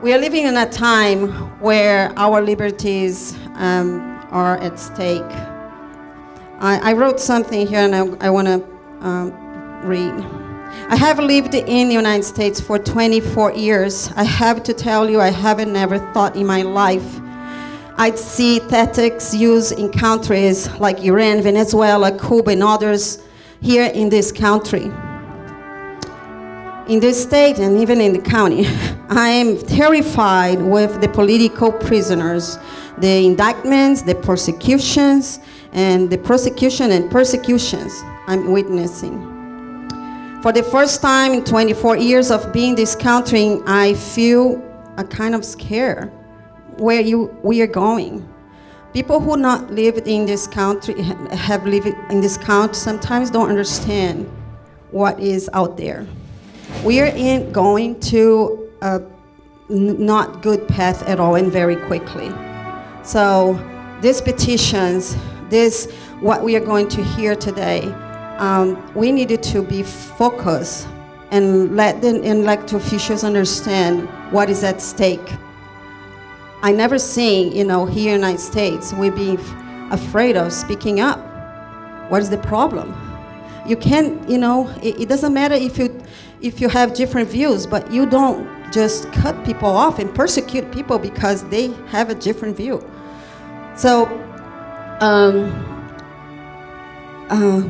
We are living in a time where our liberties are at stake. I wrote something here and I want to read. I have lived in the United States for 24 years. I have to tell you, I haven't never thought in my life I'd see tactics used in countries like Iran, Venezuela, Cuba, and others here in this country. In this state and even in the county, I am terrified with the political prisoners, the indictments, the persecutions, and the prosecution and persecutions I'm witnessing. For the first time in 24 years of being in this country, I feel a kind of scare where we are going. People who not lived in this country, have lived in this country, sometimes don't understand what is out there. We are going to a not good path at all and very quickly. So these petitions, what we are going to hear today, we needed to be focused and let the elected officials understand what is at stake. I never seen, here in the United States, we be afraid of speaking up. What is the problem? You can't, it doesn't matter if you have different views, but you don't just cut people off and persecute people because they have a different view. So,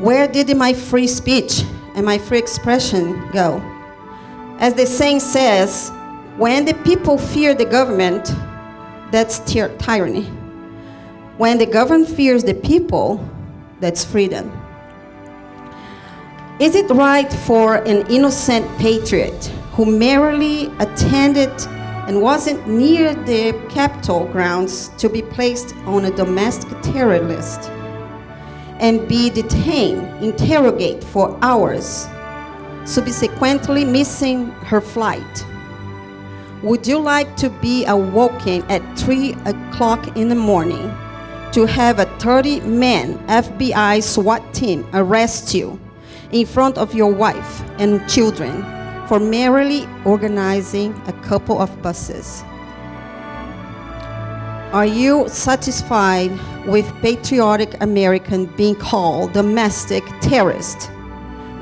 where did my free speech and my free expression go? As the saying says, when the people fear the government, that's tyranny. When the government fears the people, that's freedom. Is it right for an innocent patriot who merely attended and wasn't near the Capitol grounds to be placed on a domestic terror list and be detained, interrogated for hours, subsequently missing her flight? Would you like to be awoken at 3 o'clock in the morning to have a 30-man FBI SWAT team arrest you in front of your wife and children for merely organizing a couple of buses? Are you satisfied with patriotic Americans being called domestic terrorists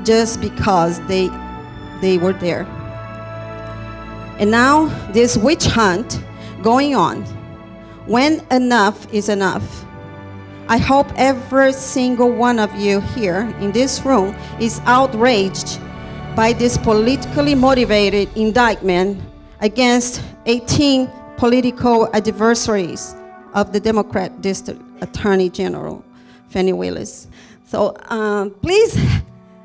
just because they were there? And now this witch hunt going on. When enough is enough? I hope every single one of you here in this room is outraged by this politically motivated indictment against 18 political adversaries of the Democrat District Attorney General, Fani Willis. So please,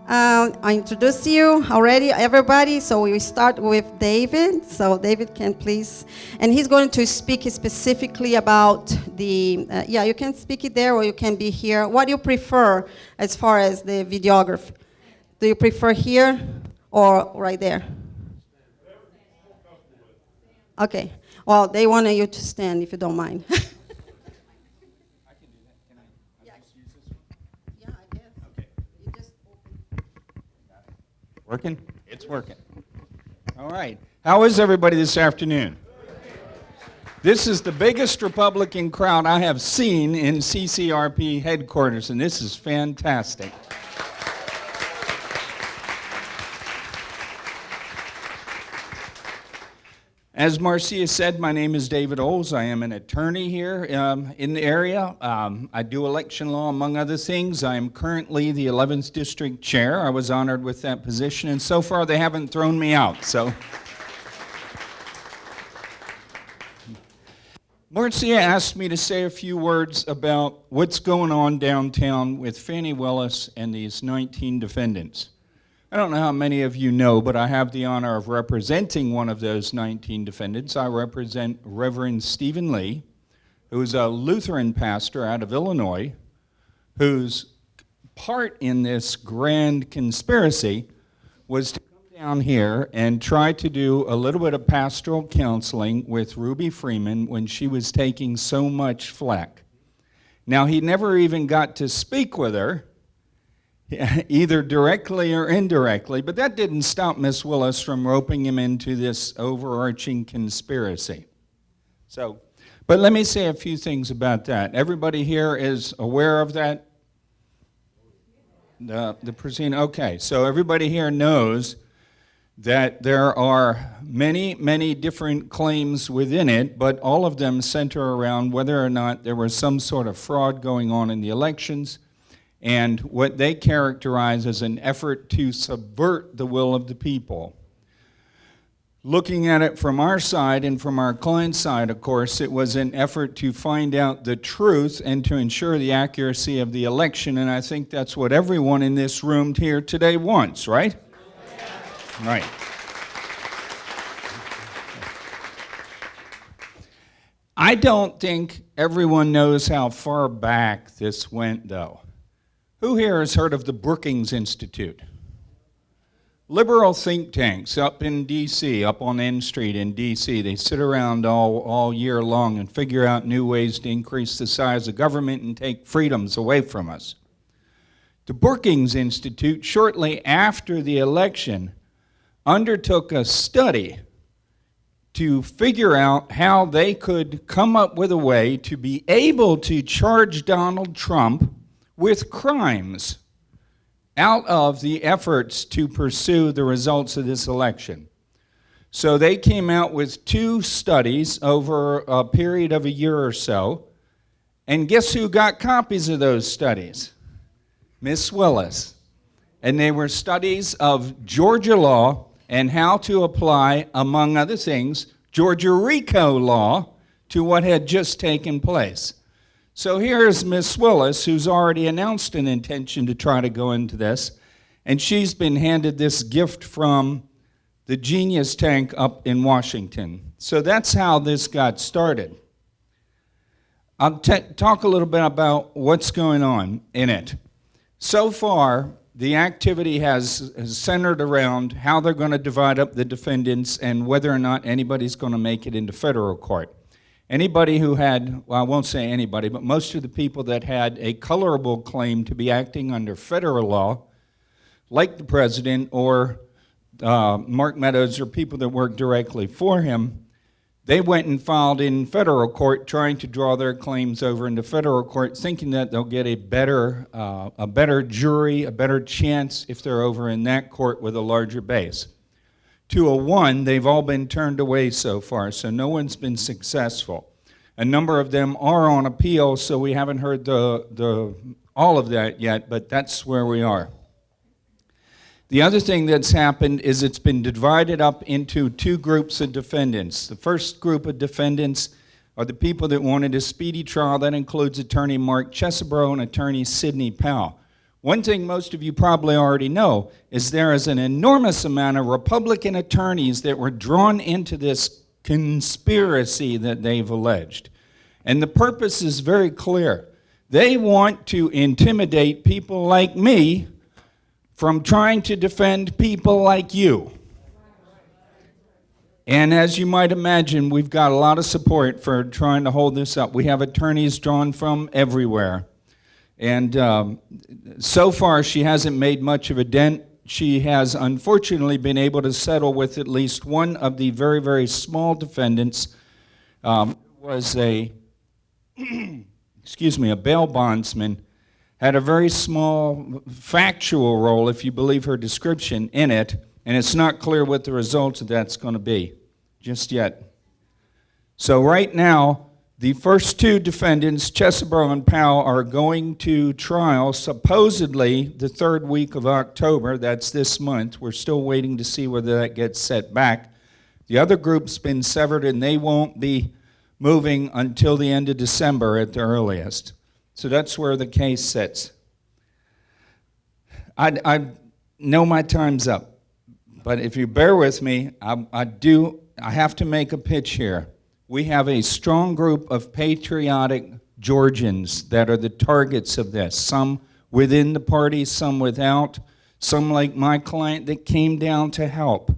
I introduced you already, everybody. So we start with David. So David can please, and he's going to speak specifically about the, you can speak it there or you can be here. What do you prefer as far as the videography? Do you prefer here or right there? Okay. Well, they wanted you to stand if you don't mind. Working? It's working. All right. How is everybody this afternoon? This is the biggest Republican crowd I have seen in CCRP headquarters, and this is fantastic. As Marcia said, my name is David Oles. I am an attorney here in the area. I do election law, among other things. I am currently the 11th District Chair. I was honored with that position, and so far they haven't thrown me out. So, Marcia asked me to say a few words about what's going on downtown with Fani Willis and these 19 defendants. I don't know how many of you know, but I have the honor of representing one of those 19 defendants. I represent Reverend Stephen Lee, who's a Lutheran pastor out of Illinois, whose part in this grand conspiracy was to come down here and try to do a little bit of pastoral counseling with Ruby Freeman when she was taking so much flack. Now, he never even got to speak with her, either directly or indirectly, but that didn't stop Miss Willis from roping him into this overarching conspiracy. So, but let me say a few things about that. Everybody here is aware of that? The proceeding? Okay, so everybody here knows that there are many, many different claims within it, but all of them center around whether or not there was some sort of fraud going on in the elections, and what they characterize as an effort to subvert the will of the people. Looking at it from our side and from our client's side, of course, it was an effort to find out the truth and to ensure the accuracy of the election, and I think that's what everyone in this room here today wants, right? Yeah. Right. I don't think everyone knows how far back this went, though. Who here has heard of the Brookings Institute? Liberal think tanks up in D.C., up on N Street in D.C. They sit around all year long and figure out new ways to increase the size of government and take freedoms away from us. The Brookings Institute, shortly after the election, undertook a study to figure out how they could come up with a way to be able to charge Donald Trump with crimes out of the efforts to pursue the results of this election. So they came out with 2 studies over a period of a year or so, and guess who got copies of those studies? Miss Willis. And they were studies of Georgia law and how to apply, among other things, Georgia RICO law to what had just taken place. So here's Miss Willis, who's already announced an intention to try to go into this, and she's been handed this gift from the Genius Tank up in Washington. So that's how this got started. I'll talk a little bit about what's going on in it. So far, the activity has centered around how they're going to divide up the defendants and whether or not anybody's going to make it into federal court. Anybody who had, well, I won't say anybody, but most of the people that had a colorable claim to be acting under federal law, like the president or Mark Meadows or people that work directly for him, they went and filed in federal court trying to draw their claims over into federal court, thinking that they'll get a better jury, a better chance if they're over in that court with a larger base. 201, they've all been turned away so far, so no one's been successful. A number of them are on appeal, so we haven't heard all of that yet, but that's where we are. The other thing that's happened is it's been divided up into 2 groups of defendants. The first group of defendants are the people that wanted a speedy trial. That includes attorney Mark Chesebro and attorney Sidney Powell. One thing most of you probably already know is there is an enormous amount of Republican attorneys that were drawn into this conspiracy that they've alleged. And the purpose is very clear. They want to intimidate people like me from trying to defend people like you. And as you might imagine, we've got a lot of support for trying to hold this up. We have attorneys drawn from everywhere. And so far, she hasn't made much of a dent. She has unfortunately been able to settle with at least one of the very, very small defendants. Was a, a bail bondsman, had a very small factual role, if you believe her description, in it, and it's not clear what the result of that's going to be just yet. So right now, the first 2 defendants, Chesebro and Powell, are going to trial supposedly the 3rd week of October. That's this month. We're still waiting to see whether that gets set back. The other group's been severed, and they won't be moving until the end of December at the earliest. So that's where the case sits. I know my time's up, but if you bear with me, I have to make a pitch here. We have a strong group of patriotic Georgians that are the targets of this, some within the party, some without, some like my client that came down to help.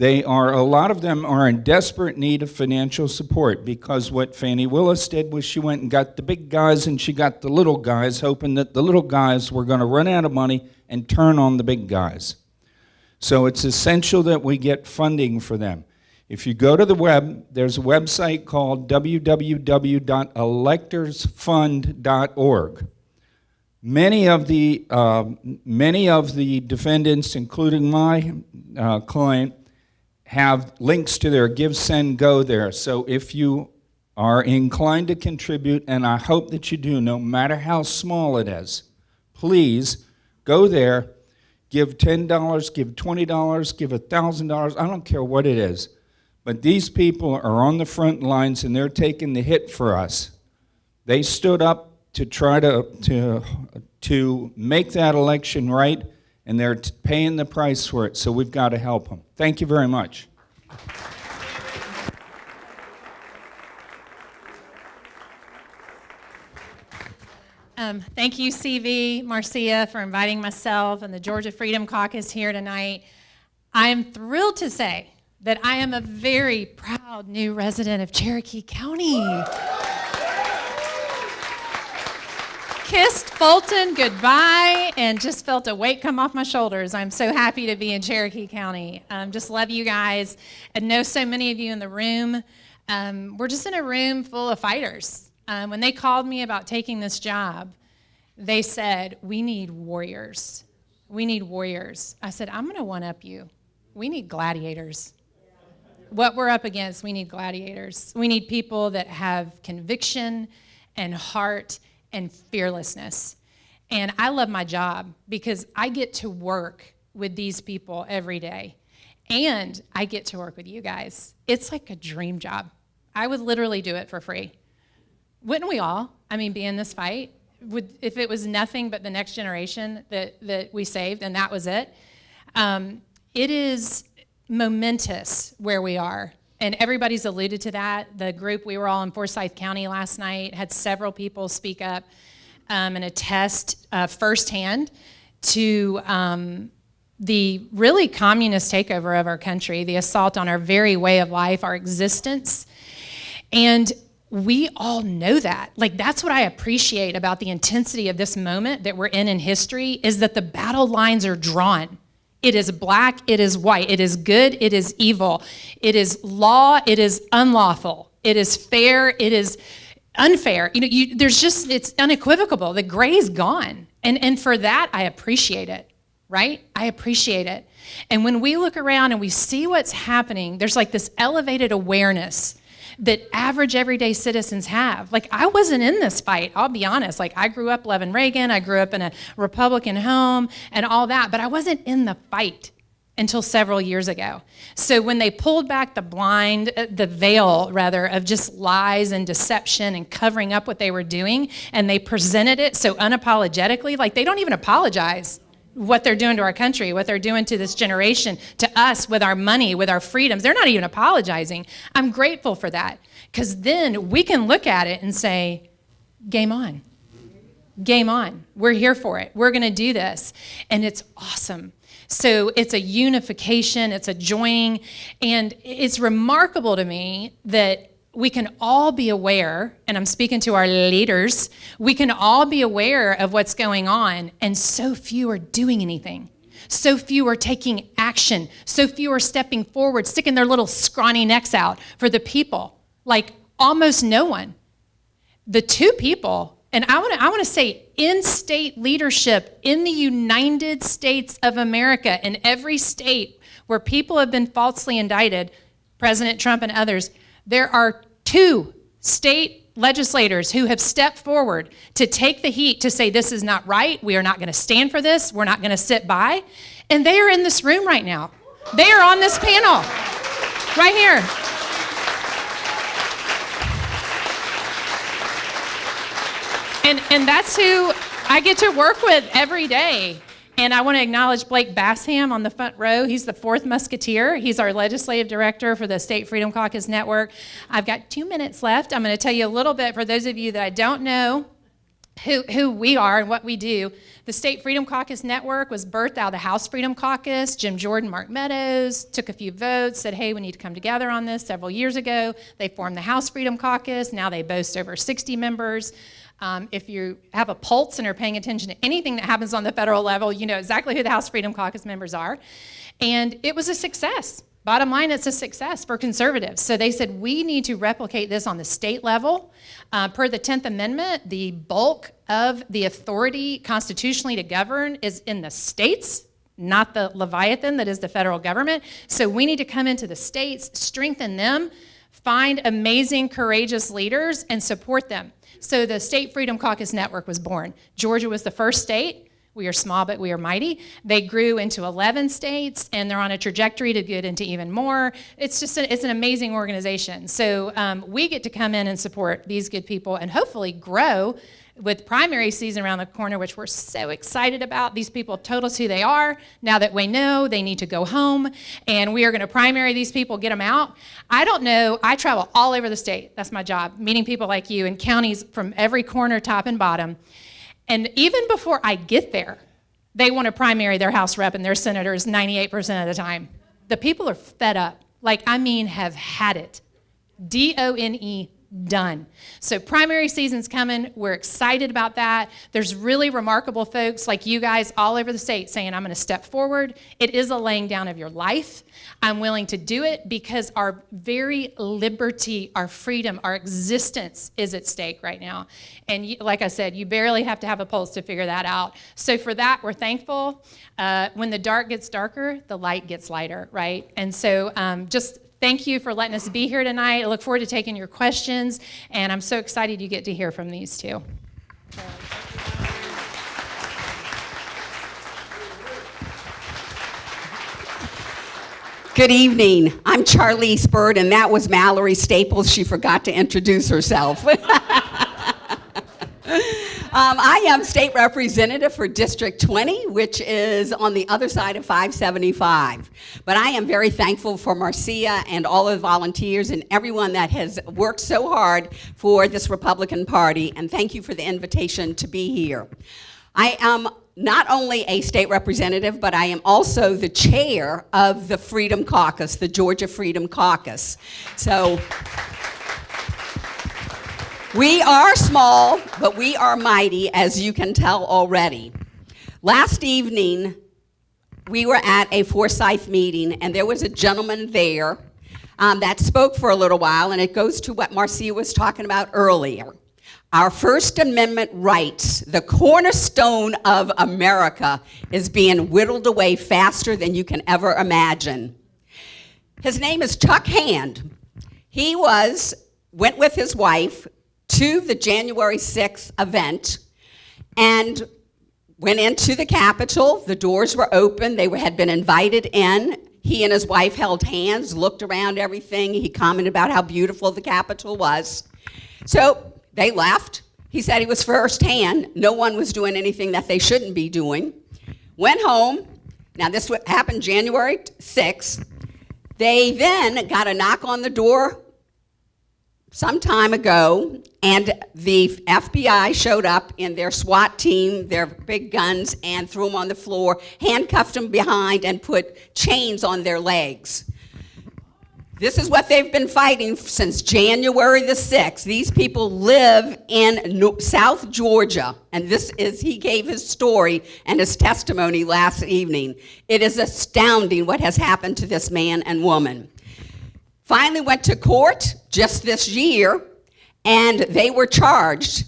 A lot of them are in desperate need of financial support, because what Fani Willis did was she went and got the big guys and she got the little guys, hoping that the little guys were going to run out of money and turn on the big guys. So it's essential that we get funding for them. If you go to the web, there's a website called www.electorsfund.org. Many of the defendants, including my client, have links to their Give, Send, Go there. So if you are inclined to contribute, and I hope that you do, no matter how small it is, please go there, give $10, give $20, give $1,000, I don't care what it is. But these people are on the front lines and they're taking the hit for us. They stood up to try to make that election right, and they're paying the price for it, so we've got to help them. Thank you very much. Thank you, CV, Marcia, for inviting myself and the Georgia Freedom Caucus here tonight. I am thrilled to say that I am a very proud new resident of Cherokee County. Kissed Fulton goodbye and just felt a weight come off my shoulders. I'm so happy to be in Cherokee County. Just love you guys and know so many of you in the room. We're just in a room full of fighters. When they called me about taking this job, they said, we need warriors. We need warriors. I said, I'm going to one-up you. We need gladiators. What we're up against, we need gladiators. We need people that have conviction and heart and fearlessness. And I love my job because I get to work with these people every day. And I get to work with you guys. It's like a dream job. I would literally do it for free. Wouldn't we all? I mean, be in this fight? If it was nothing but the next generation that we saved and that was it. It is momentous where we are. And everybody's alluded to that. The group, we were all in Forsyth County last night, had several people speak up and attest firsthand to the really communist takeover of our country, the assault on our very way of life, our existence. And we all know that. Like, that's what I appreciate about the intensity of this moment that we're in history, is that the battle lines are drawn. It is black, it is white, it is good, it is evil, it is law, it is unlawful, it is fair, it is unfair. It's unequivocal. The gray is gone. And for that, I appreciate it, right? I appreciate it. And when we look around and we see what's happening, there's like this elevated awareness that average everyday citizens have. Like, I wasn't in this fight, I'll be honest. Like, I grew up loving Reagan, I grew up in a Republican home and all that, but I wasn't in the fight until several years ago. So when they pulled back the veil of just lies and deception and covering up what they were doing, and they presented it so unapologetically, like, they don't even apologize what they're doing to our country, what they're doing to this generation, to us with our money, with our freedoms. They're not even apologizing. I'm grateful for that, because then we can look at it and say, game on. Game on. We're here for it. We're going to do this. And it's awesome. So it's a unification, it's a joining, and it's remarkable to me that we can all be aware, and I'm speaking to our leaders, we can all be aware of what's going on, and so few are doing anything. So few are taking action. So few are stepping forward, sticking their little scrawny necks out for the people. Like, almost no one. The two people, and I want to say in-state leadership in the United States of America, in every state where people have been falsely indicted, President Trump and others, there are two state legislators who have stepped forward to take the heat, to say this is not right, we are not going to stand for this, we're not going to sit by, and they are in this room right now. They are on this panel, right here. And that's who I get to work with every day. And I want to acknowledge Blake Bassham on the front row. He's the fourth musketeer. He's our legislative director for the State Freedom Caucus Network. I've got 2 minutes left. I'm going to tell you a little bit, for those of you that I don't know, who we are and what we do. The State Freedom Caucus Network was birthed out of the House Freedom Caucus. Jim Jordan, Mark Meadows took a few votes, said, hey, we need to come together on this several years ago. They formed the House Freedom Caucus. Now they boast over 60 members. If you have a pulse and are paying attention to anything that happens on the federal level, you know exactly who the House Freedom Caucus members are. And it was a success. Bottom line, it's a success for conservatives. So they said, we need to replicate this on the state level. Per the 10th Amendment, the bulk of the authority constitutionally to govern is in the states, not the Leviathan that is the federal government. So we need to come into the states, strengthen them, find amazing, courageous leaders, and support them. So the State Freedom Caucus Network was born. Georgia was the first state. We are small, but we are mighty. They grew into 11 states, and they're on a trajectory to get into even more. It's just it's an amazing organization. So we get to come in and support these good people and hopefully grow with primary season around the corner, which we're so excited about. These people told us who they are. Now that we know, they need to go home, and we are going to primary these people, get them out. I don't know. I travel all over the state. That's my job, meeting people like you in counties from every corner, top and bottom. And even before I get there, they want to primary their House rep and their senators 98% of the time. The people are fed up. Have had it. D-O-N-E, done. So primary season's coming. We're excited about that. There's really remarkable folks like you guys all over the state saying, I'm going to step forward. It is a laying down of your life. I'm willing to do it because our very liberty, our freedom, our existence is at stake right now. And like I said, you barely have to have a pulse to figure that out. So for that, we're thankful. When the dark gets darker, the light gets lighter, right? And so just thank you for letting us be here tonight. I look forward to taking your questions, and I'm so excited you get to hear from these two. Good evening. I'm Charlice Byrd, and that was Mallory Staples. She forgot to introduce herself. I am state representative for District 20, which is on the other side of 575. But I am very thankful for Marcia and all of the volunteers and everyone that has worked so hard for this Republican Party, and thank you for the invitation to be here. I am not only a state representative, but I am also the chair of the Freedom Caucus, the Georgia Freedom Caucus. So we are small, but we are mighty, as you can tell already. Last evening, we were at a Forsyth meeting, and there was a gentleman there that spoke for a little while, and it goes to what Marcia was talking about earlier. Our First Amendment rights, the cornerstone of America, is being whittled away faster than you can ever imagine. His name is Chuck Hand. He went with his wife to the January 6th event and went into the Capitol. The doors were open. They had been invited in. He and his wife held hands, looked around everything. He commented about how beautiful the Capitol was. So they left. He said he was firsthand. No one was doing anything that they shouldn't be doing. Went home. Now, this happened January 6th. They then got a knock on the door some time ago, and the FBI showed up in their SWAT team, their big guns, and threw them on the floor, handcuffed them behind, and put chains on their legs. This is what they've been fighting since January the 6th. These people live in South Georgia, and he gave his story and his testimony last evening. It is astounding what has happened to this man and woman. Finally went to court just this year, and they were charged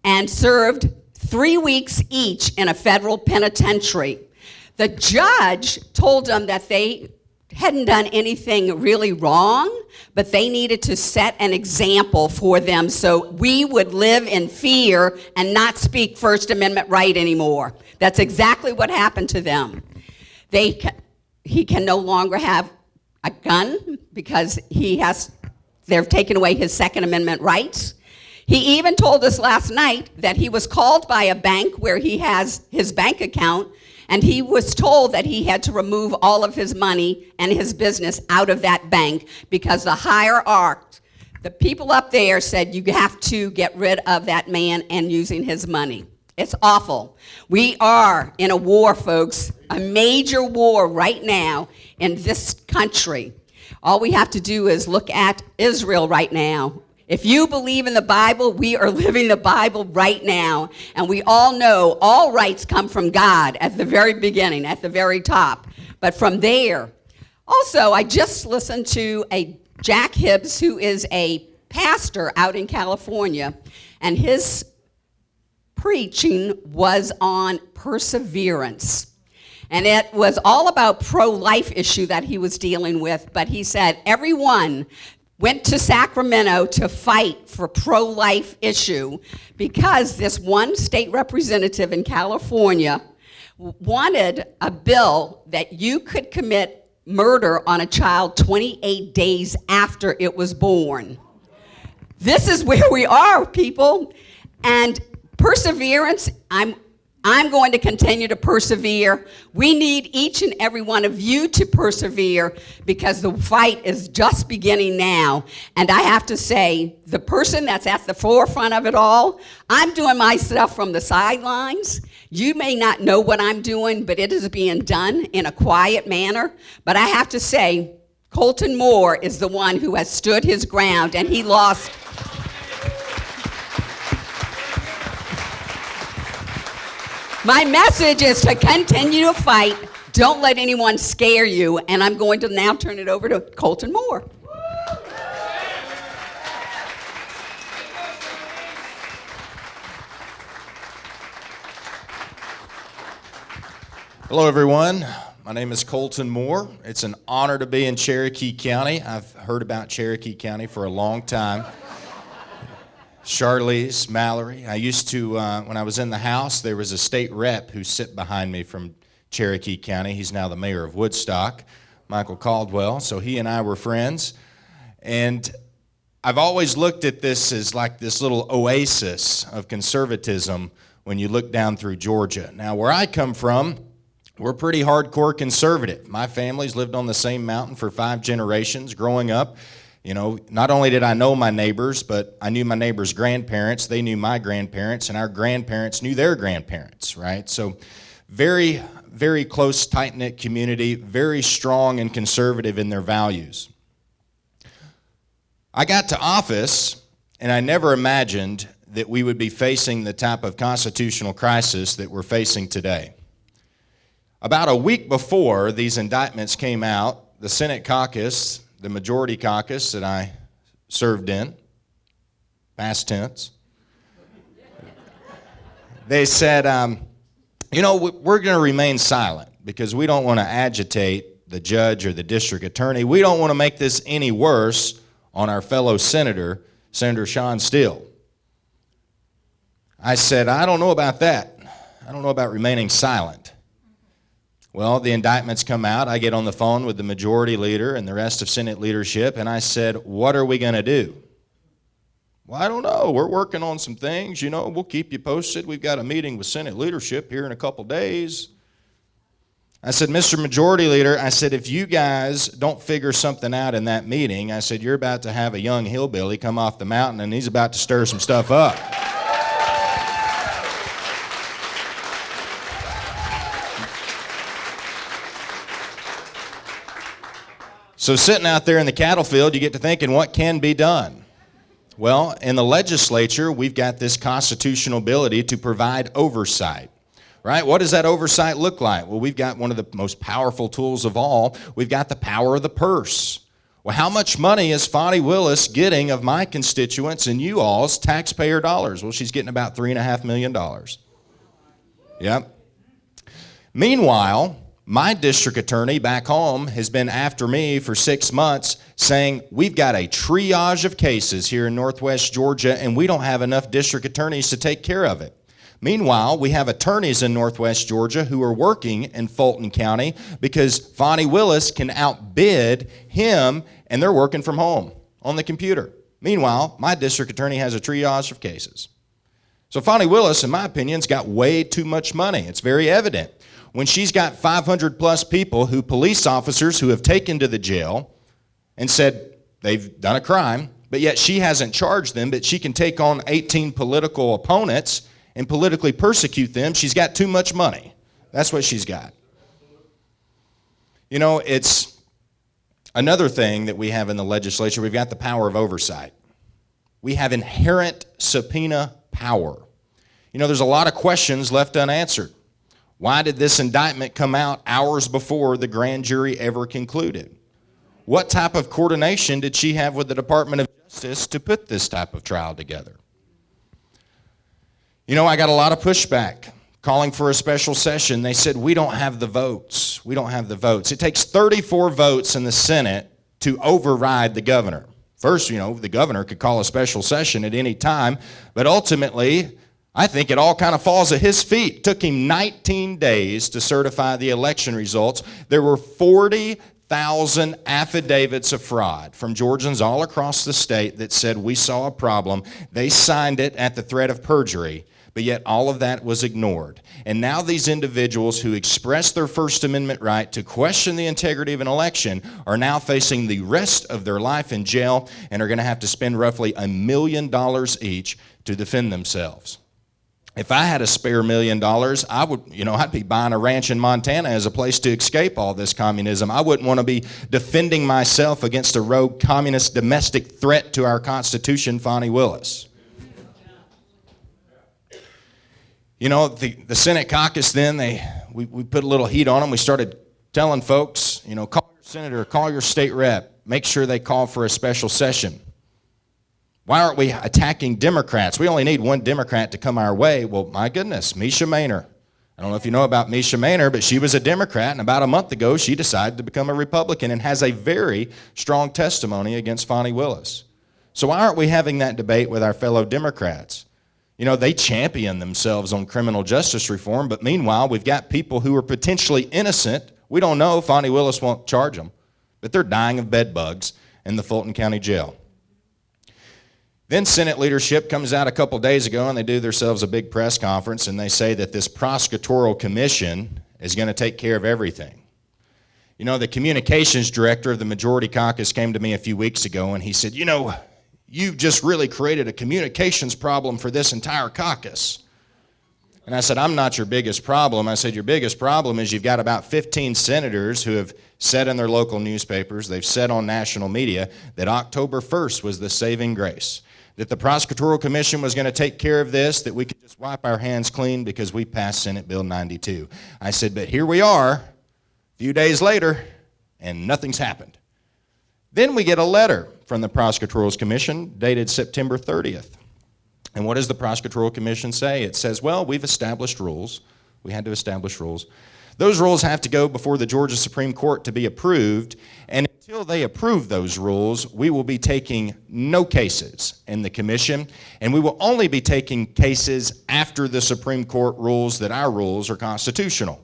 and served 3 weeks each in a federal penitentiary. The judge told them that they hadn't done anything really wrong, but they needed to set an example for them so we would live in fear and not speak First Amendment right anymore. That's exactly what happened to them. He can no longer have a gun because they've taken away his Second Amendment rights. He even told us last night that he was called by a bank where he has his bank account, and he was told that he had to remove all of his money and his business out of that bank because the hierarchs The people up there said you have to get rid of that man and using his money. It's awful. We are in a war, folks, a major war right now in this country. All we have to do is look at Israel right now. If you believe in the Bible, we are living the Bible right now. And we all know all rights come from God at the very beginning, at the very top. But from there, also, I just listened to Jack Hibbs, who is a pastor out in California, and his preaching was on perseverance. And it was all about pro-life issue that he was dealing with, but he said everyone went to Sacramento to fight for pro-life issue because this one state representative in California wanted a bill that you could commit murder on a child 28 days after it was born. This is where we are, people. And perseverance, I'm going to continue to persevere. We need each and every one of you to persevere because the fight is just beginning now. And I have to say, the person that's at the forefront of it all, I'm doing my stuff from the sidelines. You may not know what I'm doing, but it is being done in a quiet manner. But I have to say, Colton Moore is the one who has stood his ground, and he lost. My message is to continue to fight. Don't let anyone scare you. And I'm going to now turn it over to Colton Moore. Hello, everyone. My name is Colton Moore. It's an honor to be in Cherokee County. I've heard about Cherokee County for a long time. Charlice, Mallory. I used to, when I was in the House, there was a state rep who sit behind me from Cherokee County. He's now the mayor of Woodstock, Michael Caldwell. So he and I were friends. And I've always looked at this as like this little oasis of conservatism when you look down through Georgia. Now, where I come from, we're pretty hardcore conservative. My family's lived on the same mountain for 5 generations growing up. You know, not only did I know my neighbors, but I knew my neighbors' grandparents, they knew my grandparents, and our grandparents knew their grandparents, right? So very, very close, tight-knit community, very strong and conservative in their values. I got to office, and I never imagined that we would be facing the type of constitutional crisis that we're facing today. About a week before these indictments came out, the Senate Caucus, the majority caucus that I served in, past tense, they said, you know, we're going to remain silent because we don't want to agitate the judge or the district attorney. We don't want to make this any worse on our fellow senator, Senator Sean Steele. I said, I don't know about that. I don't know about remaining silent. Well, the indictments come out. I get on the phone with the majority leader and the rest of Senate leadership, and I said, what are we going to do? Well, I don't know. We're working on some things. You know, we'll keep you posted. We've got a meeting with Senate leadership here in a couple days. I said, Mr. Majority Leader, I said, if you guys don't figure something out in that meeting, I said, you're about to have a young hillbilly come off the mountain, and he's about to stir some stuff up. So sitting out there in the cattle field, you get to thinking, what can be done? Well, in the legislature, we've got this constitutional ability to provide oversight, right? What does that oversight look like? Well, we've got one of the most powerful tools of all. We've got the power of the purse. Well, how much money is Fani Willis getting of my constituents and you all's taxpayer dollars? Well, she's getting about $3.5 million. Yep. Meanwhile, my district attorney back home has been after me for 6 months saying we've got a triage of cases here in Northwest Georgia and we don't have enough district attorneys to take care of it. Meanwhile, we have attorneys in Northwest Georgia who are working in Fulton County because Fani Willis can outbid him and they're working from home on the computer. Meanwhile, my district attorney has a triage of cases. So Fani Willis, in my opinion, has got way too much money. It's very evident. When she's got 500 plus people police officers who have taken to the jail and said they've done a crime, but yet she hasn't charged them, but she can take on 18 political opponents and politically persecute them. She's got too much money. That's what she's got. You know, it's another thing that we have in the legislature. We've got the power of oversight. We have inherent subpoena power. You know, there's a lot of questions left unanswered. Why did this indictment come out hours before the grand jury ever concluded? What type of coordination did she have with the Department of Justice to put this type of trial together? You know, I got a lot of pushback calling for a special session. They said, we don't have the votes. We don't have the votes. It takes 34 votes in the Senate to override the governor. First, you know, the governor could call a special session at any time, but ultimately, I think it all kind of falls at his feet. It took him 19 days to certify the election results. There were 40,000 affidavits of fraud from Georgians all across the state that said we saw a problem. They signed it at the threat of perjury, but yet all of that was ignored. And now these individuals who expressed their First Amendment right to question the integrity of an election are now facing the rest of their life in jail and are going to have to spend roughly $1 million each to defend themselves. If I had a spare $1 million, I would, I'd be buying a ranch in Montana as a place to escape all this communism. I wouldn't want to be defending myself against a rogue communist domestic threat to our Constitution, Fani Willis. You know, the Senate caucus then, we put a little heat on them. We started telling folks, call your senator, call your state rep, make sure they call for a special session. Why aren't we attacking Democrats? We only need one Democrat to come our way. Well, my goodness, Misha Maynor. I don't know if you know about Misha Maynor, but she was a Democrat, and about a month ago, she decided to become a Republican and has a very strong testimony against Fani Willis. So why aren't we having that debate with our fellow Democrats? They champion themselves on criminal justice reform, but meanwhile, we've got people who are potentially innocent. We don't know. Fani Willis won't charge them, but they're dying of bed bugs in the Fulton County Jail. Then Senate leadership comes out a couple days ago, and they do themselves a big press conference, and they say that this prosecutorial commission is going to take care of everything. The communications director of the Majority Caucus came to me a few weeks ago, and he said, you've just really created a communications problem for this entire caucus. And I said, I'm not your biggest problem. I said, your biggest problem is you've got about 15 senators who have said in their local newspapers, they've said on national media, that October 1st was the saving grace, that the prosecutorial commission was going to take care of this, that we could just wipe our hands clean because we passed Senate Bill 92. I said, but here we are, a few days later, and nothing's happened. Then we get a letter from the Prosecutorial Commission dated September 30th. And what does the Prosecutorial Commission say? It says, well, we've established rules. We had to establish rules. Those rules have to go before the Georgia Supreme Court to be approved, and until they approve those rules, we will be taking no cases in the commission, and we will only be taking cases after the Supreme Court rules that our rules are constitutional.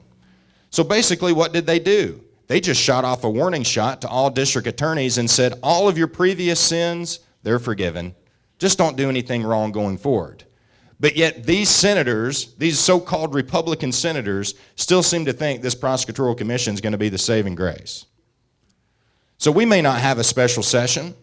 So basically, what did they do? They just shot off a warning shot to all district attorneys and said, all of your previous sins, they're forgiven. Just don't do anything wrong going forward. But yet these senators, these so-called Republican senators, still seem to think this prosecutorial commission is going to be the saving grace. So we may not have a special session.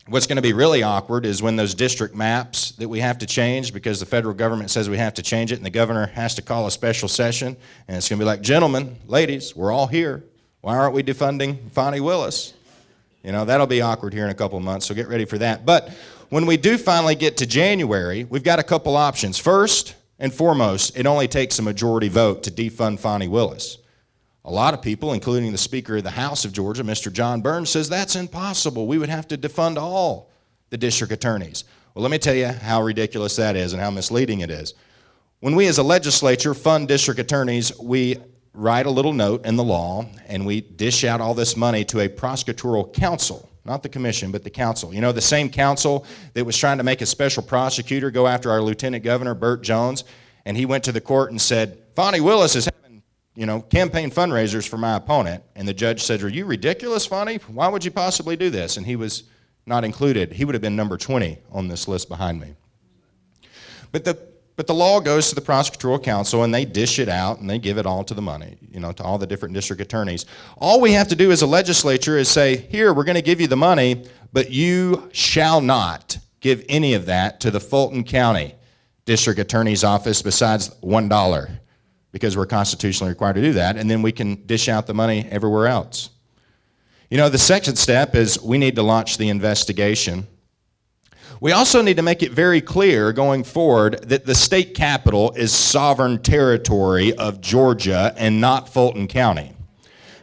What's going to be really awkward is when those district maps that we have to change because the federal government says we have to change it and the governor has to call a special session, and it's going to be like, gentlemen, ladies, we're all here. Why aren't we defunding Fani Willis? That'll be awkward here in a couple of months, so get ready for that. But when we do finally get to January, we've got a couple options. First and foremost, it only takes a majority vote to defund Fani Willis. A lot of people, including the Speaker of the House of Georgia, Mr. John Burns, says that's impossible. We would have to defund all the district attorneys. Well, let me tell you how ridiculous that is and how misleading it is. When we as a legislature fund district attorneys, we write a little note in the law, and we dish out all this money to a prosecutorial council, not the commission, but the council. The same council that was trying to make a special prosecutor go after our Lieutenant Governor, Burt Jones, and he went to the court and said, Fani Willis is having, campaign fundraisers for my opponent. And the judge said, are you ridiculous, Fani? Why would you possibly do this? And he was not included. He would have been number 20 on this list behind me. But the law goes to the prosecutorial council, and they dish it out, and they give it all to the money, to all the different district attorneys. All we have to do as a legislature is say, here, we're going to give you the money, but you shall not give any of that to the Fulton County District Attorney's Office besides $1, because we're constitutionally required to do that, and then we can dish out the money everywhere else. You know, the second step is we need to launch the investigation. We also need to make it very clear going forward that the state capital is sovereign territory of Georgia and not Fulton County,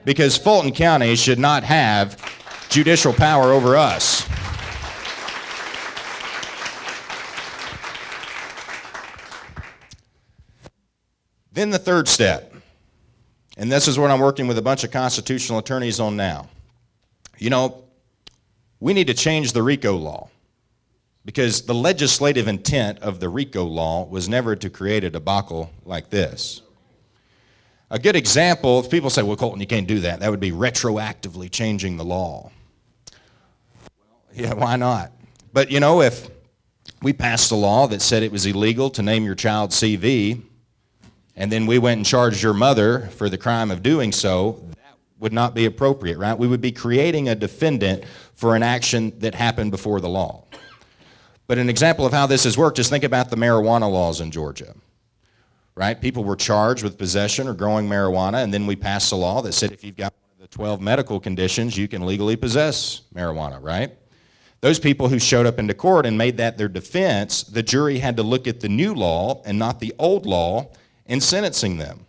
because Fulton County should not have judicial power over us. Then the third step, and this is what I'm working with a bunch of constitutional attorneys on now. You know, we need to change the RICO law, because the legislative intent of the RICO law was never to create a debacle like this. A good example, if people say, well, Colton, you can't do that. That would be retroactively changing the law. Yeah, why not? But you know, if we passed a law that said it was illegal to name your child CV, and then we went and charged your mother for the crime of doing so, that would not be appropriate, right? We would be creating a defendant for an action that happened before the law. But an example of how this has worked is think about the marijuana laws in Georgia, right? People were charged with possession or growing marijuana, and then we passed a law that said if you've got one of the 12 medical conditions, you can legally possess marijuana, right? Those people who showed up into court and made that their defense, the jury had to look at the new law and not the old law in sentencing them.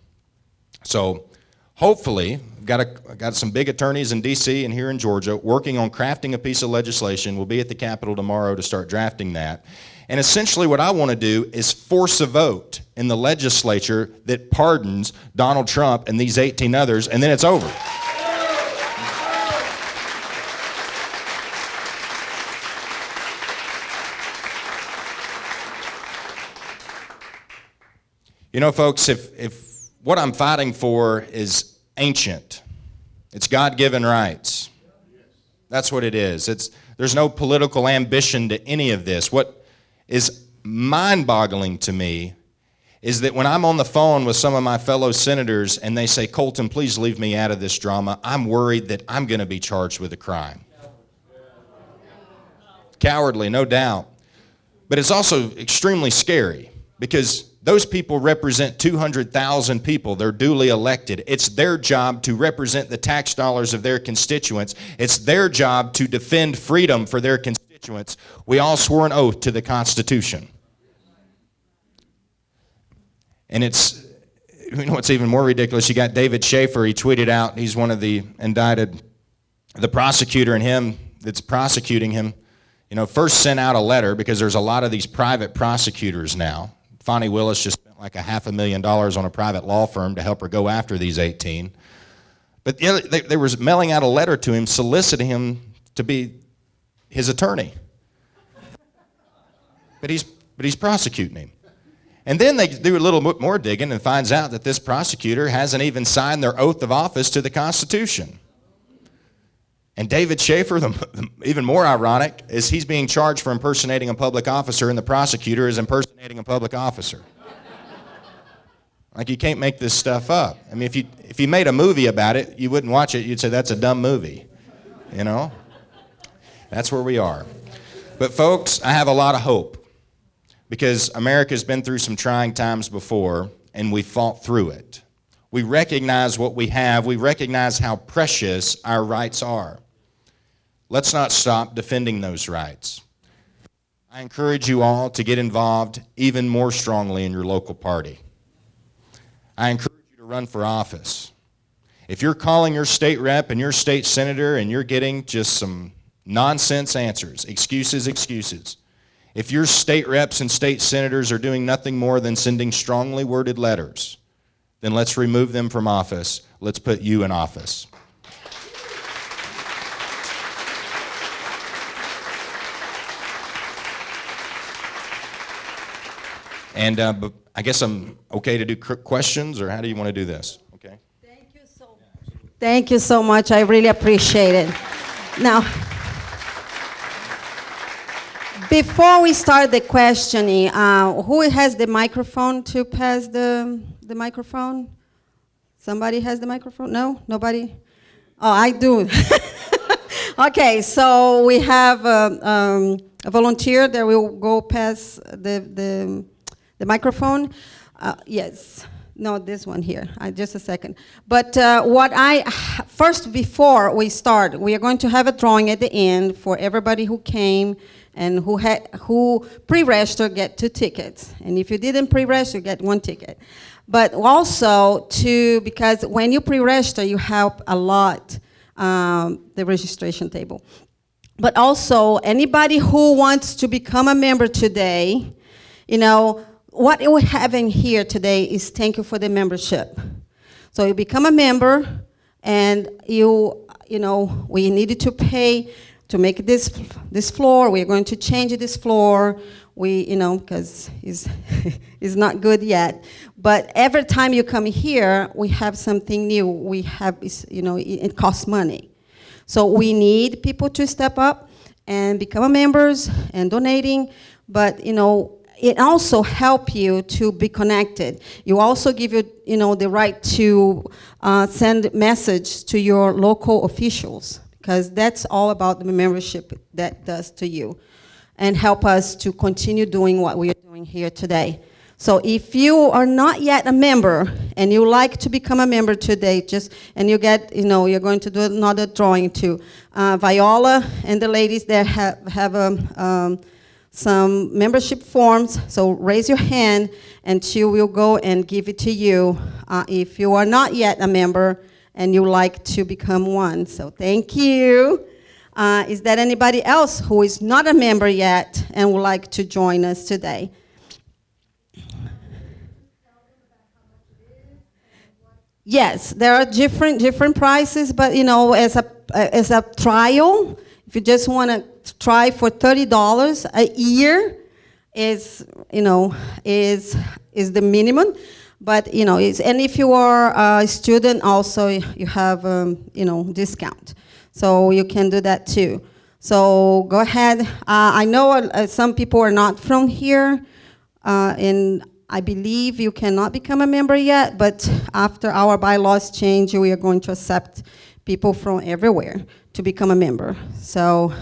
So hopefully, got some big attorneys in D.C. and here in Georgia working on crafting a piece of legislation. We'll be at the Capitol tomorrow to start drafting that. And essentially what I want to do is force a vote in the legislature that pardons Donald Trump and these 18 others, and then it's over. You know, folks, if what I'm fighting for is ancient, it's God-given rights. That's what it is. There's no political ambition to any of this. What is mind-boggling to me is that when I'm on the phone with some of my fellow senators and they say, Colton, please leave me out of this drama, I'm worried that I'm going to be charged with a crime. Cowardly, no doubt. But it's also extremely scary, because those people represent 200,000 people. They're duly elected. It's their job to represent the tax dollars of their constituents. It's their job to defend freedom for their constituents. We all swore an oath to the Constitution. And it's, you know what's even more ridiculous? You got David Schaefer. He tweeted out, he's one of the indicted, the prosecutor and him that's prosecuting him, you know, first sent out a letter, because there's a lot of these private prosecutors now. Fani Willis just spent like $500,000 on a private law firm to help her go after these 18. But they were mailing out a letter to him, soliciting him to be his attorney. But he's prosecuting him. And then they do a little bit more digging and finds out that this prosecutor hasn't even signed their oath of office to the Constitution. And David Schaefer, even more ironic, is he's being charged for impersonating a public officer, and the prosecutor is impersonating a public officer. Like, you can't make this stuff up. I mean, if you made a movie about it, you wouldn't watch it. You'd say, that's a dumb movie. You know? That's where we are. But folks, I have a lot of hope, because America's been through some trying times before, and we fought through it. We recognize what we have. We recognize how precious our rights are. Let's not stop defending those rights. I encourage you all to get involved even more strongly in your local party. I encourage you to run for office. If you're calling your state rep and your state senator and you're getting just some nonsense answers, excuses, if your state reps and state senators are doing nothing more than sending strongly worded letters, then let's remove them from office. Let's put you in office. And I guess I'm okay to do questions, or how do you want to do this? Okay. Thank you so much. I really appreciate it. Now, before we start the questioning, who has the microphone to pass the microphone? Somebody has the microphone? No? Nobody? Oh, I do. Okay, so we have a volunteer that will go past the microphone. Yes, no, this one here. Just a second. But first, before we start, we are going to have a drawing at the end for everybody who came and who pre-registered get 2 tickets. And if you didn't pre-register, you get 1 ticket. But also, because when you pre-register, you help a lot the registration table. But also, anybody who wants to become a member today, what we're having here today is thank you for the membership. So you become a member, and we needed to pay to make this floor. We're going to change this floor. Because it's not good yet. But every time you come here, we have something new. It costs money. So we need people to step up and become members and donating. But, it also helps you to be connected. You also give you, the right to send message to your local officials, because that's all about the membership that does to you, and help us to continue doing what we are doing here today. So if you are not yet a member and you like to become a member today, and you get, you're going to do another drawing too. Viola and the ladies there have some membership forms, so raise your hand and she will go and give it to you if you are not yet a member and you like to become one. So thank you. Is there anybody else who is not a member yet and would like to join us today? Yes, there are different prices, but as a trial, if you just want to try for $30 a year, is the minimum. But and if you are a student, also you have discount. So you can do that too. So go ahead. I know some people are not from here, and I believe you cannot become a member yet, but after our bylaws change, we are going to accept people from everywhere to become a member. So,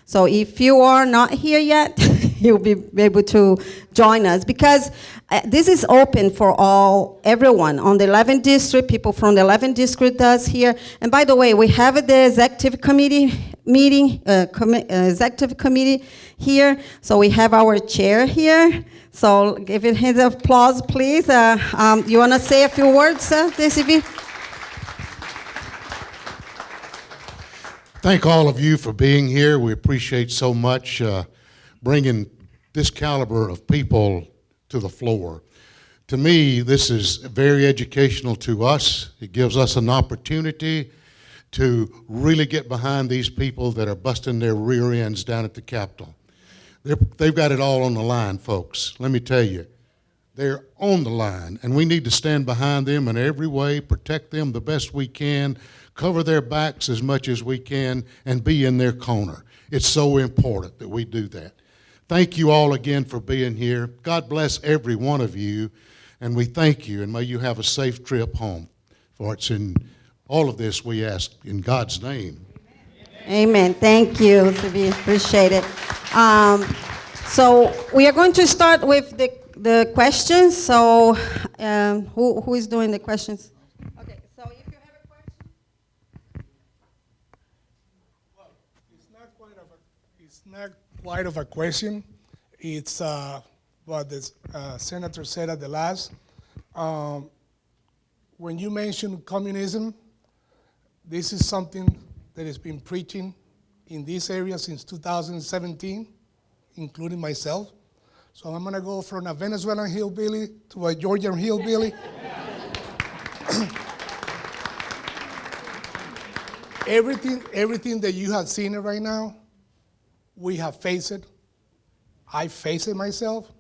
so if you are not here yet, you'll be able to join us, because this is open for everyone on the 11th district. People from the 11th district does here. And by the way, we have the executive committee meeting, executive committee here. So we have our chair here. So give it his applause, please. You want to say a few words, DCB? Thank all of you for being here. We appreciate so much bringing this caliber of people to the floor. To me, this is very educational to us. It gives us an opportunity to really get behind these people that are busting their rear ends down at the Capitol. They've got it all on the line, folks. Let me tell you, they're on the line, and we need to stand behind them in every way, protect them the best we can, cover their backs as much as we can, and be in their corner. It's so important that we do that. Thank you all again for being here. God bless every one of you, and we thank you, and may you have a safe trip home. For it's in all of this we ask in God's name. Amen. Thank you, Sibi. Appreciate it. So we are going to start with the questions. So who is doing the questions? Okay. So if you have a question. Well, it's not quite of a question. It's what the senator said at the last. When you mentioned communism, this is something that has been preaching in this area since 2017, including myself. So I'm gonna go from a Venezuelan hillbilly to a Georgian hillbilly. Everything that you have seen right now, we have faced it. I faced it myself.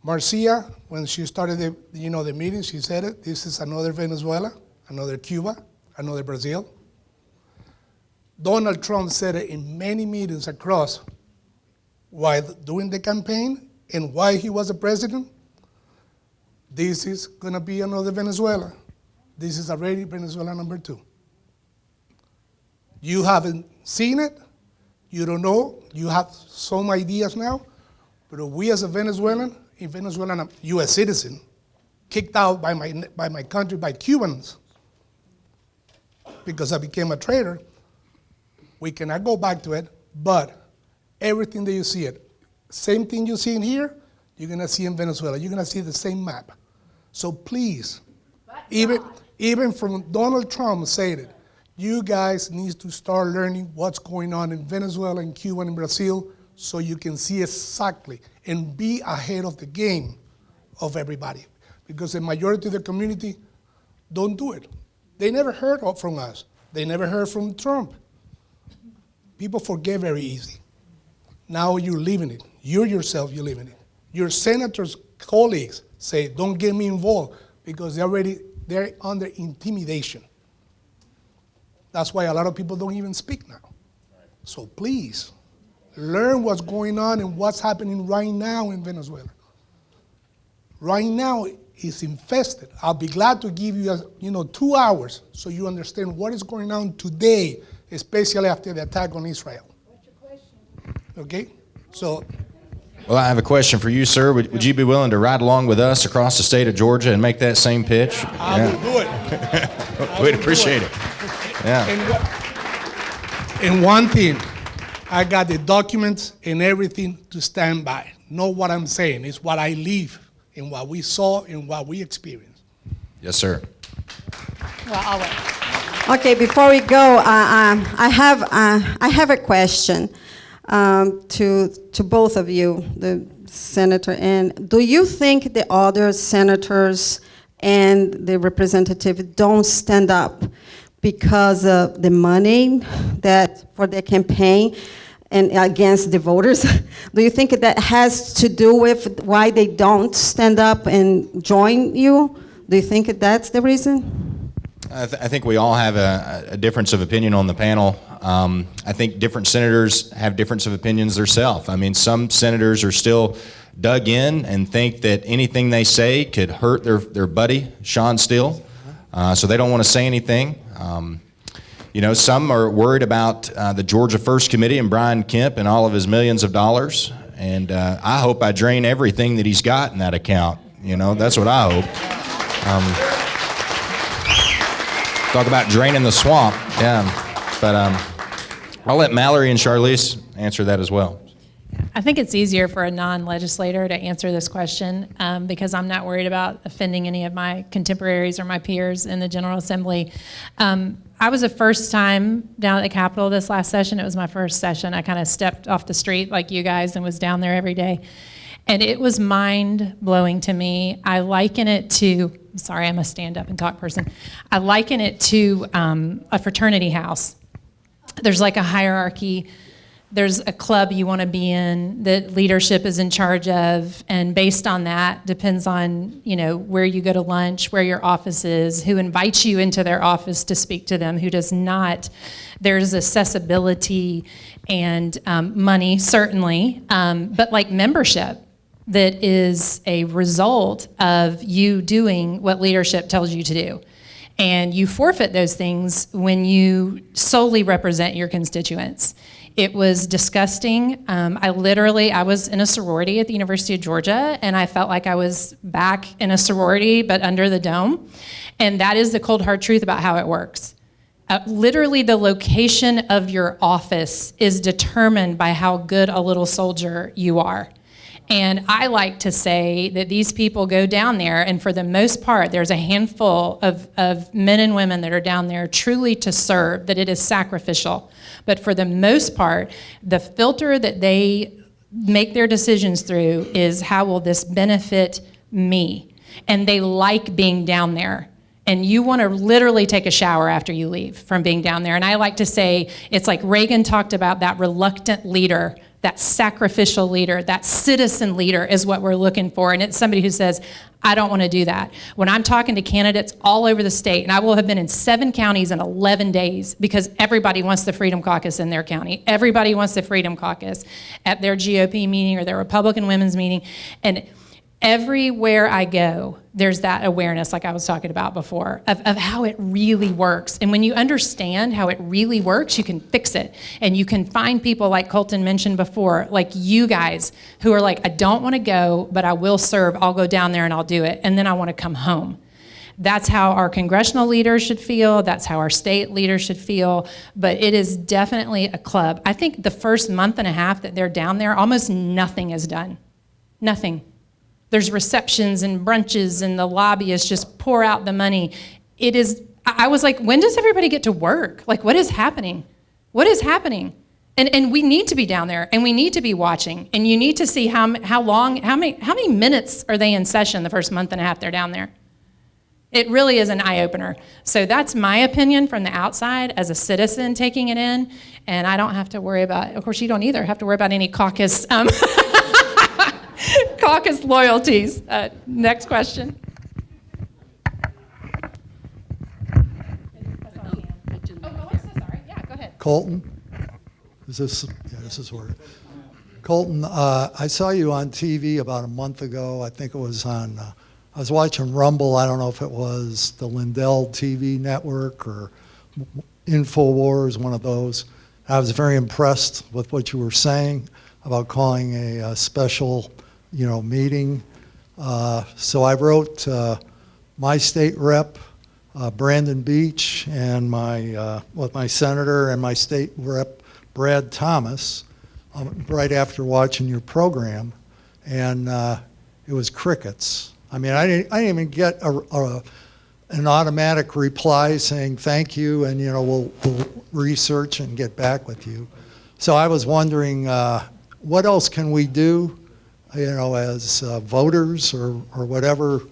Marcia, when she started the meeting, she said it. This is another Venezuela, another Cuba, another Brazil. Donald Trump said it in many meetings across while doing the campaign and while he was the president. This is going to be another Venezuela. This is already Venezuela number 2. You haven't seen it, you don't know, you have some ideas now, but we as a Venezuelan, I'm U.S. citizen, kicked out by my country by Cubans because I became a traitor. We cannot go back to it, but everything that you see it, same thing you see in here, you're gonna see in Venezuela. You're gonna see the same map. So please, even from Donald Trump said it, you guys need to start learning what's going on in Venezuela and Cuba and Brazil so you can see exactly and be ahead of the game of everybody. Because the majority of the community don't do it. They never heard from us. They never heard from Trump. People forget very easy. Now you're living it. You yourself, you're living it. Your senators' colleagues say, don't get me involved because they're under intimidation. That's why a lot of people don't even speak now. So please, learn what's going on and what's happening right now in Venezuela. Right now, it's infested. I'll be glad to give you, 2 hours so you understand what is going on today, especially after the attack on Israel. What's your question? Okay, so. Well, I have a question for you, sir. Would you be willing to ride along with us across the state of Georgia and make that same pitch? I will do it. We'd appreciate it. Yeah. And one thing, I got the documents and everything to stand by. Know what I'm saying. It's what I live and what we saw and what we experienced. Yes, sir. Well, I'll wait. Okay, before we go, I have a question to both of you, the senator. And do you think the other senators and the representative don't stand up because of the money that for their campaign and against the voters? Do you think that has to do with why they don't stand up and join you? Do you think that's the reason? I think we all have a difference of opinion on the panel. I think different senators have difference of opinions themselves. I mean, some senators are still dug in and think that anything they say could hurt their buddy, Sean Steele, so they don't want to say anything. Some are worried about the Georgia First Committee and Brian Kemp and all of his millions of dollars, and I hope I drain everything that he's got in that account. That's what I hope. Talk about draining the swamp, yeah. But I'll let Mallory and Charlice answer that as well. I think it's easier for a non-legislator to answer this question because I'm not worried about offending any of my contemporaries or my peers in the General Assembly. I was the first time down at the Capitol this last session. It was my first session. I kind of stepped off the street like you guys and was down there every day. And it was mind-blowing to me. I liken it to, sorry, I'm a stand-up and talk person. I liken it to a fraternity house. There's like a hierarchy. There's a club you want to be in that leadership is in charge of, and based on that depends on where you go to lunch, where your office is, who invites you into their office to speak to them, who does not. There's accessibility and money, certainly, but like membership that is a result of you doing what leadership tells you to do. And you forfeit those things when you solely represent your constituents. It was disgusting. I was in a sorority at the University of Georgia, and I felt like I was back in a sorority, but under the dome. And that is the cold, hard truth about how it works. Literally, the location of your office is determined by how good a little soldier you are. And I like to say that these people go down there, and for the most part, there's a handful of men and women that are down there truly to serve, that it is sacrificial. But for the most part, the filter that they make their decisions through is how will this benefit me? And they like being down there. And you want to literally take a shower after you leave from being down there. And I like to say, it's like Reagan talked about that reluctant leader, that sacrificial leader, that citizen leader is what we're looking for. And it's somebody who says, I don't want to do that. When I'm talking to candidates all over the state, and I will have been in 7 counties in 11 days because everybody wants the Freedom Caucus in their county. Everybody wants the Freedom Caucus at their GOP meeting or their Republican women's meeting. And Everywhere I go, there's that awareness, like I was talking about before, of how it really works. And when you understand how it really works, you can fix it. And you can find people like Colton mentioned before, like you guys, who are like, I don't want to go, but I will serve. I'll go down there and I'll do it. And then I want to come home. That's how our congressional leaders should feel. That's how our state leaders should feel. But it is definitely a club. I think the first month and a half that they're down there, almost nothing is done. Nothing. There's receptions and brunches, and the lobbyists just pour out the money. I was like, when does everybody get to work? Like, what is happening? What is happening? And we need to be down there, and we need to be watching, and you need to see how many minutes are they in session the first month and a half they're down there. It really is an eye-opener. So that's my opinion from the outside as a citizen taking it in, and I don't have to worry about, of course you don't either, have to worry about any caucus caucus loyalties. Next question. Colton, this is where. Colton, I saw you on TV about a month ago. I think it was on, I was watching Rumble. I don't know if it was the Lindell TV network or InfoWars, one of those. I was very impressed with what you were saying about calling a special meeting. So I wrote my state rep, Brandon Beach, and my senator and my state rep, Brad Thomas, right after watching your program, and it was crickets. I mean, I didn't even get an automatic reply saying thank you, and we'll research and get back with you. So I was wondering, what else can we do? As voters or whatever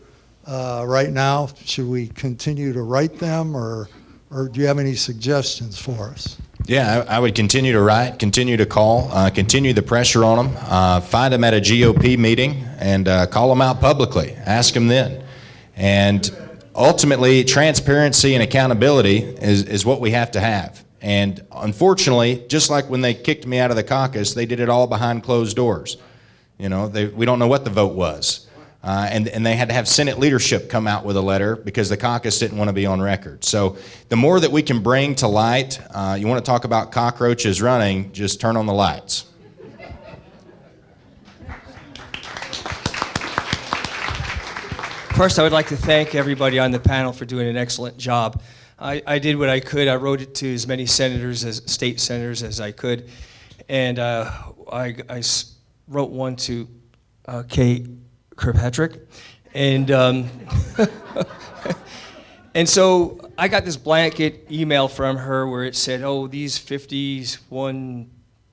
right now? Should we continue to write them, or do you have any suggestions for us? Yeah, I would continue to write, continue to call, continue the pressure on them, find them at a GOP meeting and call them out publicly, ask them then. And ultimately, transparency and accountability is what we have to have. And unfortunately, just like when they kicked me out of the caucus, they did it all behind closed doors. We don't know what the vote was. And they had to have Senate leadership come out with a letter because the caucus didn't want to be on record. So the more that we can bring to light, you want to talk about cockroaches running, just turn on the lights. First, I would like to thank everybody on the panel for doing an excellent job. I did what I could. I wrote it to as many state senators as I could. And I wrote one to Kay Kirkpatrick, and and so I got this blanket email from her where it said, oh, these 51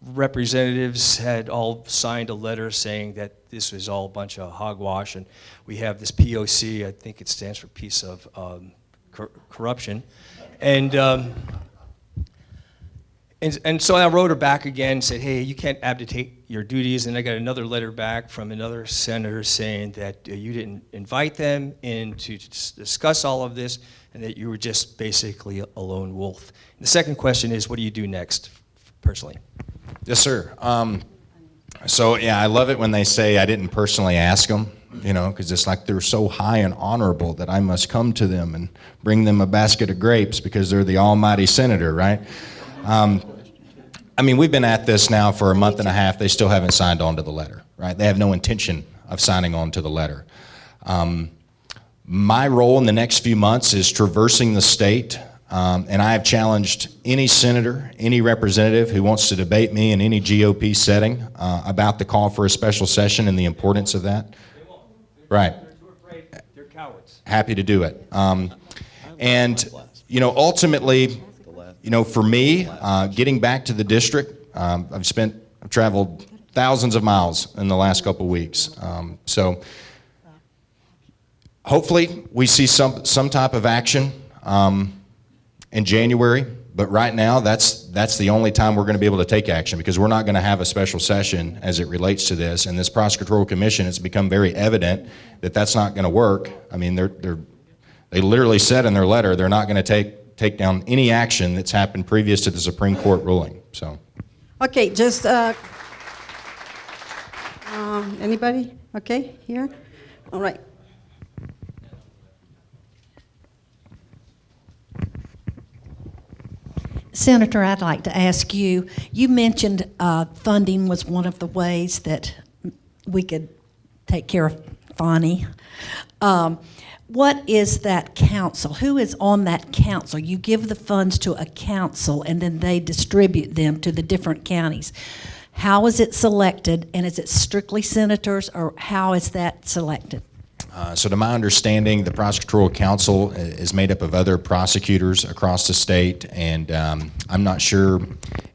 representatives had all signed a letter saying that this was all a bunch of hogwash, and we have this POC, I think it stands for Piece of Corruption, and so I wrote her back again and said, hey, you can't abdicate your duties. And I got another letter back from another senator saying that you didn't invite them in to discuss all of this and that you were just basically a lone wolf. And the second question is, what do you do next, personally? Yes, sir. So, yeah, I love it when they say I didn't personally ask them, because it's like they're so high and honorable that I must come to them and bring them a basket of grapes because they're the almighty senator, right? We've been at this now for a month and a half. They still haven't signed on to the letter, right? They have no intention of signing on to the letter. My role in the next few months is traversing the state, and I have challenged any senator, any representative who wants to debate me in any GOP setting about the call for a special session and the importance of that. They won't. Right. They're too afraid. They're cowards. Happy to do it. Ultimately, for me, getting back to the district, I've traveled thousands of miles in the last couple of weeks. So hopefully we see some type of action in January. But right now, that's the only time we're going to be able to take action, because we're not going to have a special session as it relates to this. And this prosecutorial commission, it's become very evident that that's not going to work. I mean, they literally said in their letter they're not going to take down any action that's happened previous to the Supreme Court ruling. So, Okay, just anybody? Okay, here. All right. Senator, I'd like to ask you, you mentioned funding was one of the ways that we could take care of Fani. What is that council? Who is on that council? You give the funds to a council and then they distribute them to the different counties. How is it selected, and is it strictly senators, or how is that selected? So to my understanding, the prosecutorial council is made up of other prosecutors across the state, and I'm not sure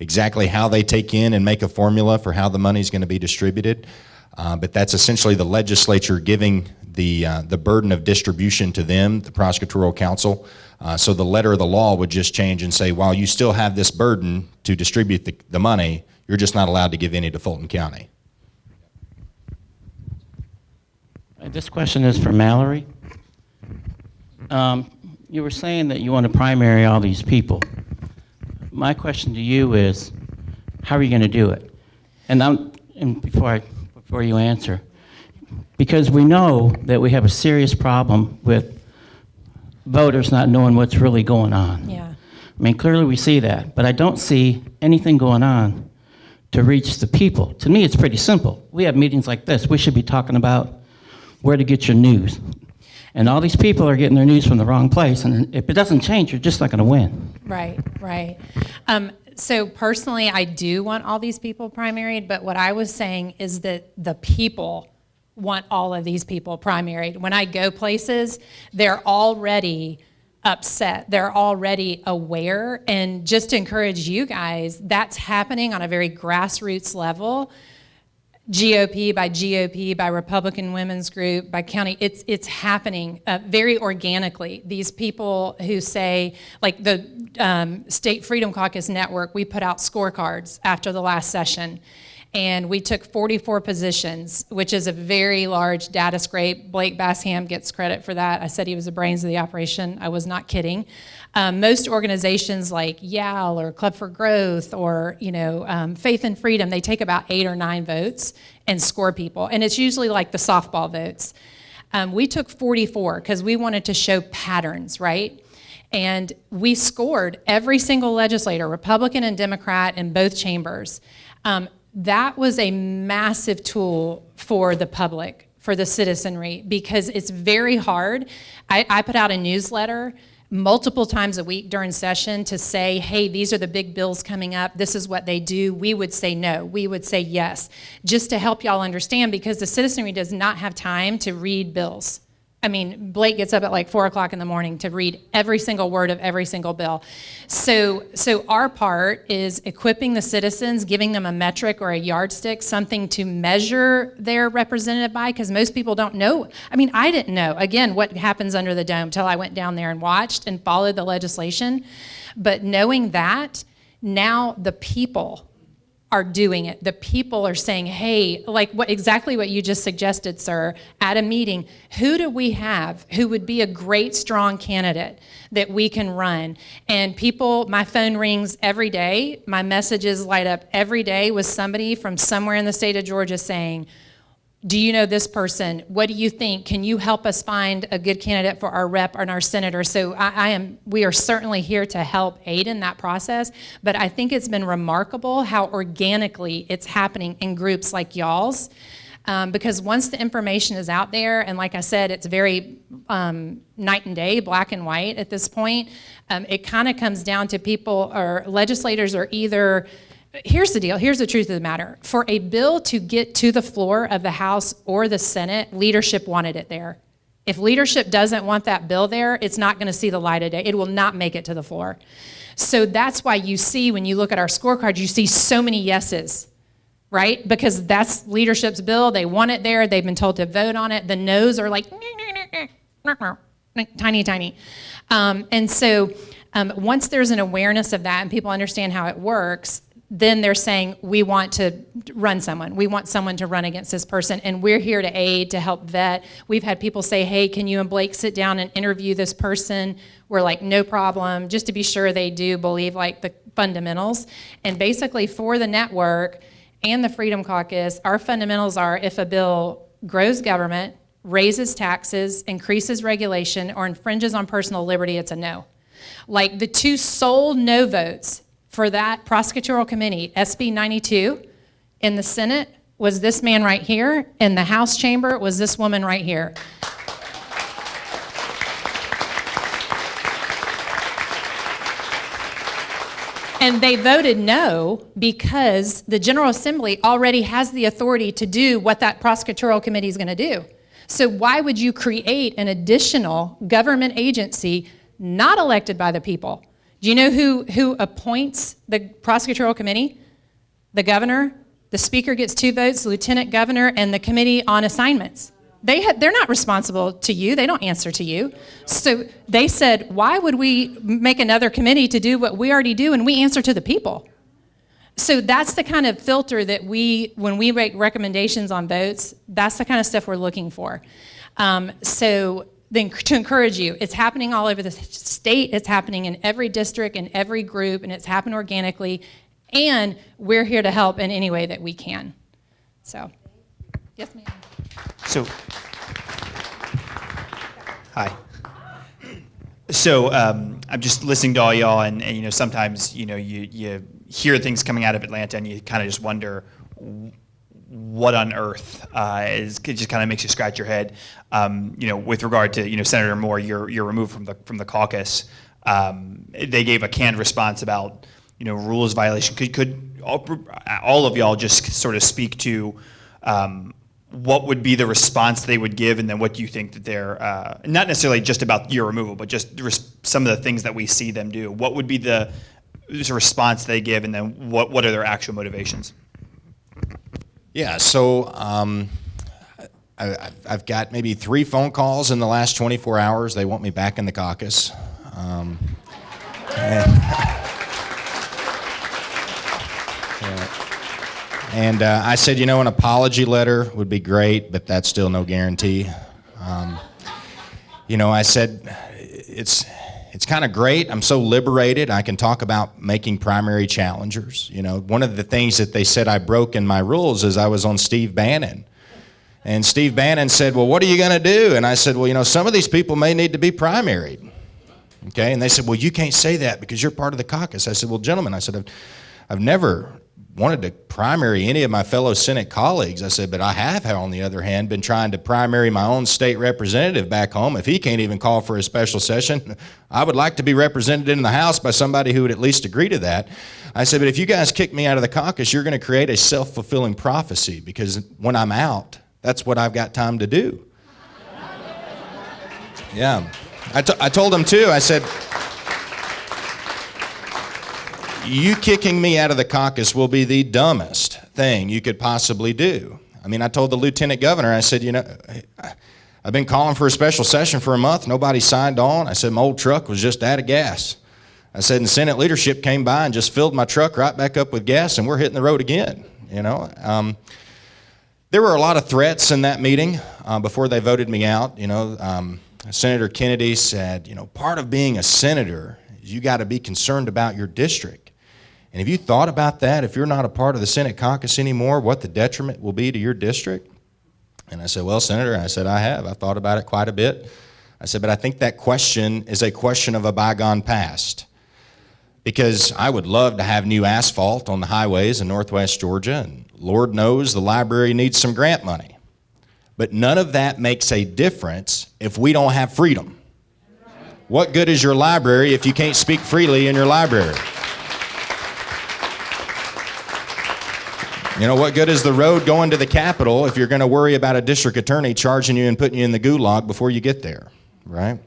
exactly how they take in and make a formula for how the money is going to be distributed, but that's essentially the legislature giving the burden of distribution to them, the prosecutorial council. So the letter of the law would just change and say, while you still have this burden to distribute the money, you're just not allowed to give any to Fulton County. This question is for Mallory. You were saying that you want to primary all these people. My question to you is, how are you going to do it? And before you answer, because we know that we have a serious problem with voters not knowing what's really going on. Yeah. I mean, clearly we see that, but I don't see anything going on to reach the people. To me, it's pretty simple. We have meetings like this. We should be talking about where to get your news. And all these people are getting their news from the wrong place, and if it doesn't change, you're just not going to win. Right, right. So personally, I do want all these people primaried, but what I was saying is that the people want all of these people primaried. When I go places, they're already upset. They're already aware. And just to encourage you guys, that's happening on a very grassroots level. GOP by Republican Women's Group, by county, it's happening very organically. These people who say, like the State Freedom Caucus Network, we put out scorecards after the last session, and we took 44 positions, which is a very large data scrape. Blake Bassham gets credit for that. I said he was the brains of the operation. I was not kidding. Most organizations like YAL or Club for Growth or Faith and Freedom, they take about 8 or 9 votes and score people, and it's usually like the softball votes. We took 44 because we wanted to show patterns, right? And we scored every single legislator, Republican and Democrat in both chambers. That was a massive tool for the public, for the citizenry, because it's very hard. I put out a newsletter multiple times a week during session to say, hey, these are the big bills coming up. This is what they do. We would say no. We would say yes, just to help y'all understand, because the citizenry does not have time to read bills. I mean, Blake gets up at like 4 o'clock in the morning to read every single word of every single bill. So our part is equipping the citizens, giving them a metric or a yardstick, something to measure their representative by, because most people don't know. I mean, I didn't know, again, what happens under the dome till I went down there and watched and followed the legislation. But knowing that, now the people are doing it. The people are saying, hey, like exactly what you just suggested, sir, at a meeting, who do we have who would be a great, strong candidate that we can run? And people, my phone rings every day, my messages light up every day with somebody from somewhere in the state of Georgia saying, do you know this person? What do you think? Can you help us find a good candidate for our rep and our senator? So we are certainly here to help aid in that process, but I think it's been remarkable how organically it's happening in groups like y'all's, because once the information is out there, and like I said, it's very night and day, black and white at this point, it kind of comes down to people or legislators are either. Here's the deal. Here's the truth of the matter. For a bill to get to the floor of the House or the Senate, leadership wanted it there. If leadership doesn't want that bill there, it's not going to see the light of day. It will not make it to the floor. So that's why you see, when you look at our scorecard, you see so many yeses, right? Because that's leadership's bill. They want it there. They've been told to vote on it. The no's are like tiny, tiny. And so once there's an awareness of that and people understand how it works, then they're saying, we want to run someone. We want someone to run against this person, and we're here to aid, to help vet. We've had people say, hey, can you and Blake sit down and interview this person? We're like, no problem, just to be sure they do believe like the fundamentals. And basically for the network and the Freedom Caucus, our fundamentals are, if a bill grows government, raises taxes, increases regulation, or infringes on personal liberty, it's a no. Like the two sole no votes for that prosecutorial committee, SB 92, in the Senate was this man right here. In the House chamber was this woman right here. And they voted no because the General Assembly already has the authority to do what that prosecutorial committee is going to do. So why would you create an additional government agency not elected by the people? Do you know who appoints the prosecutorial committee? The governor. The speaker gets 2 votes, the lieutenant governor, and the committee on assignments. They're not responsible to you. They don't answer to you. So they said, why would we make another committee to do what we already do and we answer to the people? So that's the kind of filter that when we make recommendations on votes, that's the kind of stuff we're looking for. So then to encourage you, it's happening all over the state. It's happening in every district, in every group, and it's happened organically. And we're here to help in any way that we can. So, yes, ma'am. So, hi. So I'm just listening to all y'all, and you know, sometimes you hear things coming out of Atlanta, and you kind of just wonder what on earth it just kind of makes you scratch your head. With regard to Senator Moore, you're removed from the caucus. They gave a canned response about rules violation. Could all of y'all just sort of speak to what would be the response they would give, and then what do you think that they're, not necessarily just about your removal, but just some of the things that we see them do. What would be the response they give, and then what are their actual motivations? Yeah, so I've got maybe 3 phone calls in the last 24 hours. They want me back in the caucus. And I said, an apology letter would be great, but that's still no guarantee. I said, it's kind of great. I'm so liberated. I can talk about making primary challengers. One of the things that they said I broke in my rules is I was on Steve Bannon. And Steve Bannon said, well, what are you going to do? And I said, well, some of these people may need to be primaried. Okay, and they said, well, you can't say that because you're part of the caucus. I said, well, gentlemen, I said, I've never wanted to primary any of my fellow Senate colleagues. I said, but I have, on the other hand, been trying to primary my own state representative back home. If he can't even call for a special session, I would like to be represented in the House by somebody who would at least agree to that. I said, but if you guys kick me out of the caucus, you're going to create a self-fulfilling prophecy, because when I'm out, that's what I've got time to do. Yeah. I told him too, I said, you kicking me out of the caucus will be the dumbest thing you could possibly do. I mean, I told the lieutenant governor, I said, I've been calling for a special session for a month. Nobody signed on. I said, my old truck was just out of gas. I said, and Senate leadership came by and just filled my truck right back up with gas, and we're hitting the road again, There were a lot of threats in that meeting before they voted me out. Senator Kennedy said, part of being a senator is you got to be concerned about your district. And have you thought about that? If you're not a part of the Senate caucus anymore, what the detriment will be to your district? And I said, well, Senator, I said, I have. I've thought about it quite a bit. I said, but I think that question is a question of a bygone past. Because I would love to have new asphalt on the highways in Northwest Georgia, and Lord knows the library needs some grant money. But none of that makes a difference if we don't have freedom. What good is your library if you can't speak freely in your library? What good is the road going to the Capitol if you're going to worry about a district attorney charging you and putting you in the gulag before you get there, right?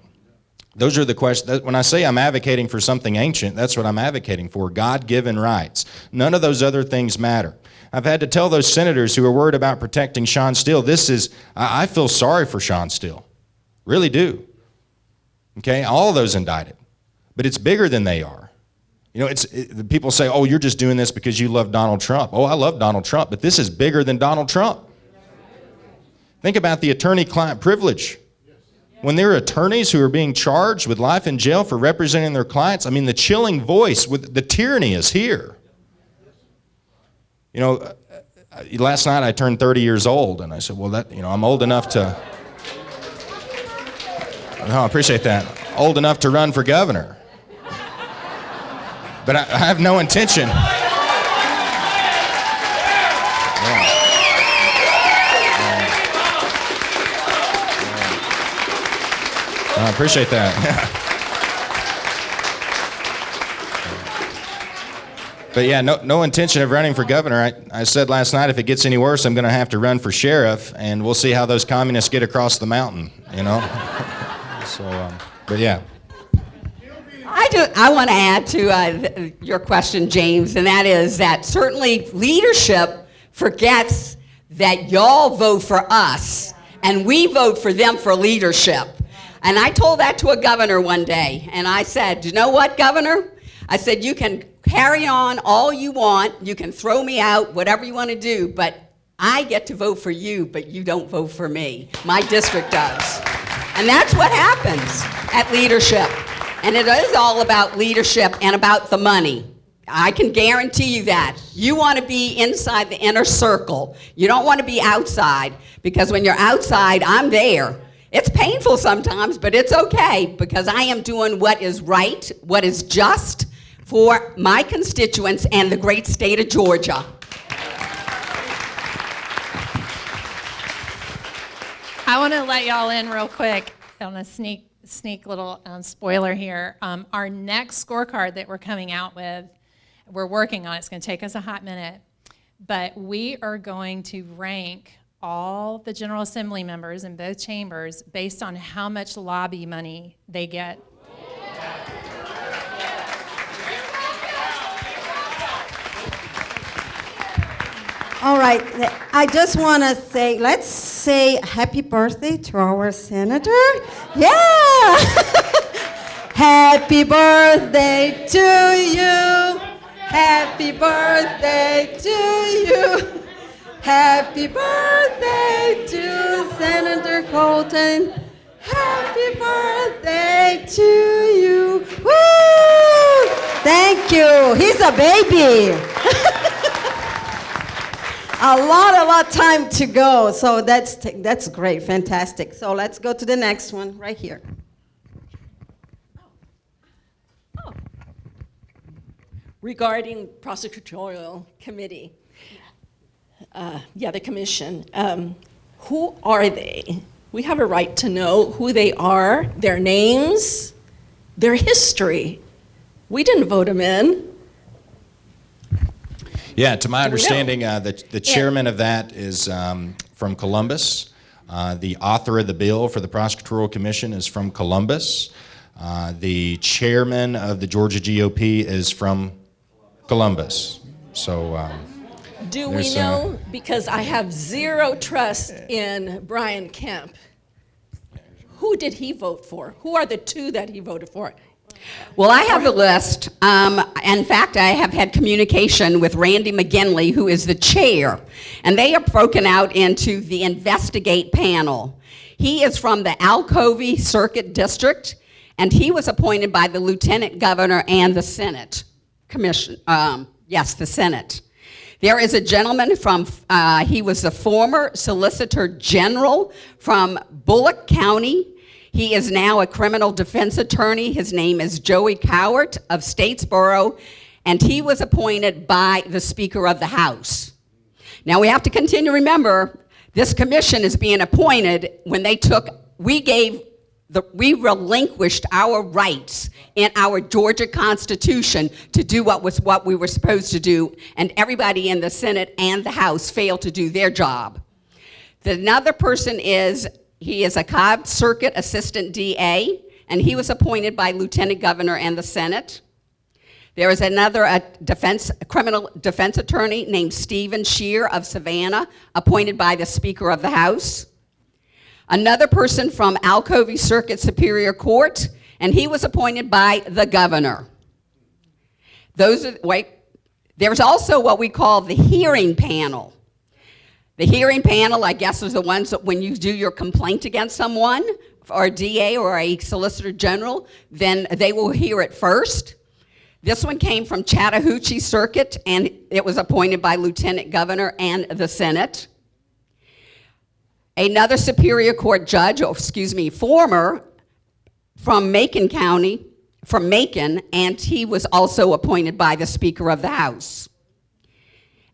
Those are the questions. When I say I'm advocating for something ancient, that's what I'm advocating for, God-given rights. None of those other things matter. I've had to tell those senators who are worried about protecting Sean Steele, I feel sorry for Sean Steele, really do. Okay, all of those indicted, but it's bigger than they are. People say, oh, you're just doing this because you love Donald Trump. Oh, I love Donald Trump, but this is bigger than Donald Trump. Think about the attorney-client privilege. When there are attorneys who are being charged with life in jail for representing their clients, I mean, the chilling voice, with the tyranny is here. Last night I turned 30 years old, and I said, well, I'm old enough to... No, I appreciate that. Old enough to run for governor. But I have no intention. I appreciate that. But yeah, no intention of running for governor. I said last night, if it gets any worse, I'm going to have to run for sheriff, and we'll see how those communists get across the mountain, you know? So, but yeah. I want to add to your question, James, and that is that certainly leadership forgets that y'all vote for us, and we vote for them for leadership. And I told that to a governor one day, and I said, you know what, Governor? I said, you can carry on all you want, you can throw me out, whatever you want to do, but I get to vote for you, but you don't vote for me. My district does. And that's what happens at leadership. And it is all about leadership and about the money. I can guarantee you that. You want to be inside the inner circle. You don't want to be outside, because when you're outside, I'm there. It's painful sometimes, but it's okay, because I am doing what is right, what is just for my constituents and the great state of Georgia. I want to let y'all in real quick on a sneak little spoiler here. Our next scorecard that we're coming out with, we're working on it. It's going to take us a hot minute, but we are going to rank all the General Assembly members in both chambers based on how much lobby money they get. All right, I just want to say, let's say happy birthday to our senator. Yeah! Happy birthday to you. Happy birthday to you. Happy birthday to Senator Colton. Happy birthday to you. Woo! Thank you. He's a baby. A lot time to go. So that's great, fantastic. So let's go to the next one right here. Regarding prosecutorial committee, the commission, who are they? We have a right to know who they are, their names, their history. We didn't vote them in. Yeah, to my understanding, the chairman of that is from Columbus. The author of the bill for the prosecutorial commission is from Columbus. The chairman of the Georgia GOP is from Columbus. So do we know? Because I have zero trust in Brian Kemp. Who did he vote for? Who are the two that he voted for? Well, I have a list. In fact, I have had communication with Randy McGinley, who is the chair, and they are broken out into the investigate panel. He is from the Alcovey Circuit District, and he was appointed by the Lieutenant Governor and the Senate Commission. The Senate. There is a gentleman from, he was the former Solicitor General from Bullock County. He is now a criminal defense attorney. His name is Joey Cowart of Statesboro, and he was appointed by the Speaker of the House. Now we have to continue to remember, this commission is being appointed when we relinquished our rights in our Georgia Constitution to do what we were supposed to do, and everybody in the Senate and the House failed to do their job. Another person he is a Cobb Circuit Assistant DA, and he was appointed by Lieutenant Governor and the Senate. There is another criminal defense attorney named Stephen Scheer of Savannah, appointed by the Speaker of the House. Another person from Alcovey Circuit Superior Court, and he was appointed by the governor. There's also what we call the hearing panel. The hearing panel, I guess, is the ones that when you do your complaint against someone, or a DA or a Solicitor General, then they will hear it first. This one came from Chattahoochee Circuit, and it was appointed by Lieutenant Governor and the Senate. Another Superior Court judge, former from Macon County, from Macon, and he was also appointed by the Speaker of the House.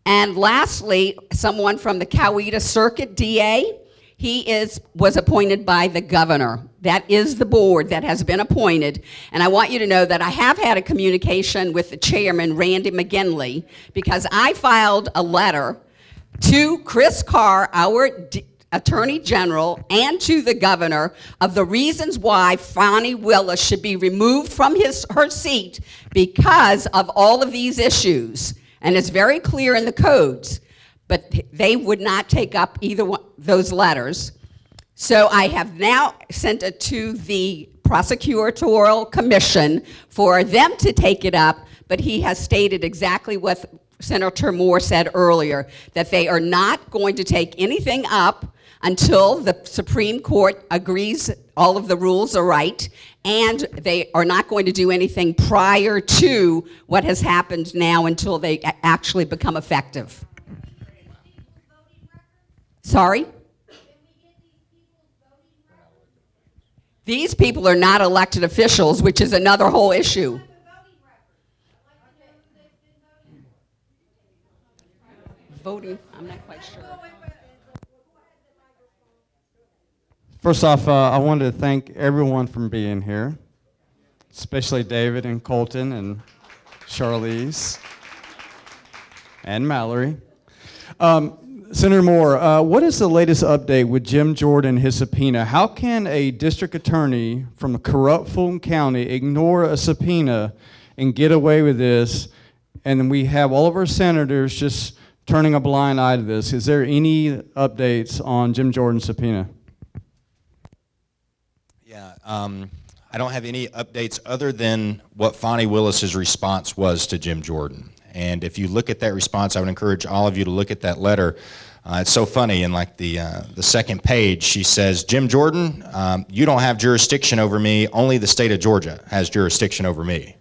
And lastly, someone from the Coweta Circuit DA. He was appointed by the governor. That is the board that has been appointed. And I want you to know that I have had a communication with the chairman, Randy McGinley, because I filed a letter to Chris Carr, our Attorney General, and to the governor of the reasons why Fani Willis should be removed from her seat because of all of these issues. And it's very clear in the codes, but they would not take up either one those letters. So I have now sent it to the prosecutorial commission for them to take it up, but he has stated exactly what Senator Moore said earlier, that they are not going to take anything up until the Supreme Court agrees all of the rules are right, and they are not going to do anything prior to what has happened now until they actually become effective. Sorry? These people are not elected officials, which is another whole issue. Voting, I'm not quite sure. First off, I wanted to thank everyone for being here, especially David and Colton and Charlize and Mallory. Senator Moore, what is the latest update with Jim Jordan and his subpoena? How can a district attorney from a corrupt Fulton County ignore a subpoena and get away with this, and then we have all of our senators just turning a blind eye to this? Is there any updates on Jim Jordan's subpoena? Yeah, I don't have any updates other than what Fani Willis's response was to Jim Jordan. And if you look at that response, I would encourage all of you to look at that letter. It's so funny, in like the second page, she says, Jim Jordan, you don't have jurisdiction over me, only the state of Georgia has jurisdiction over me.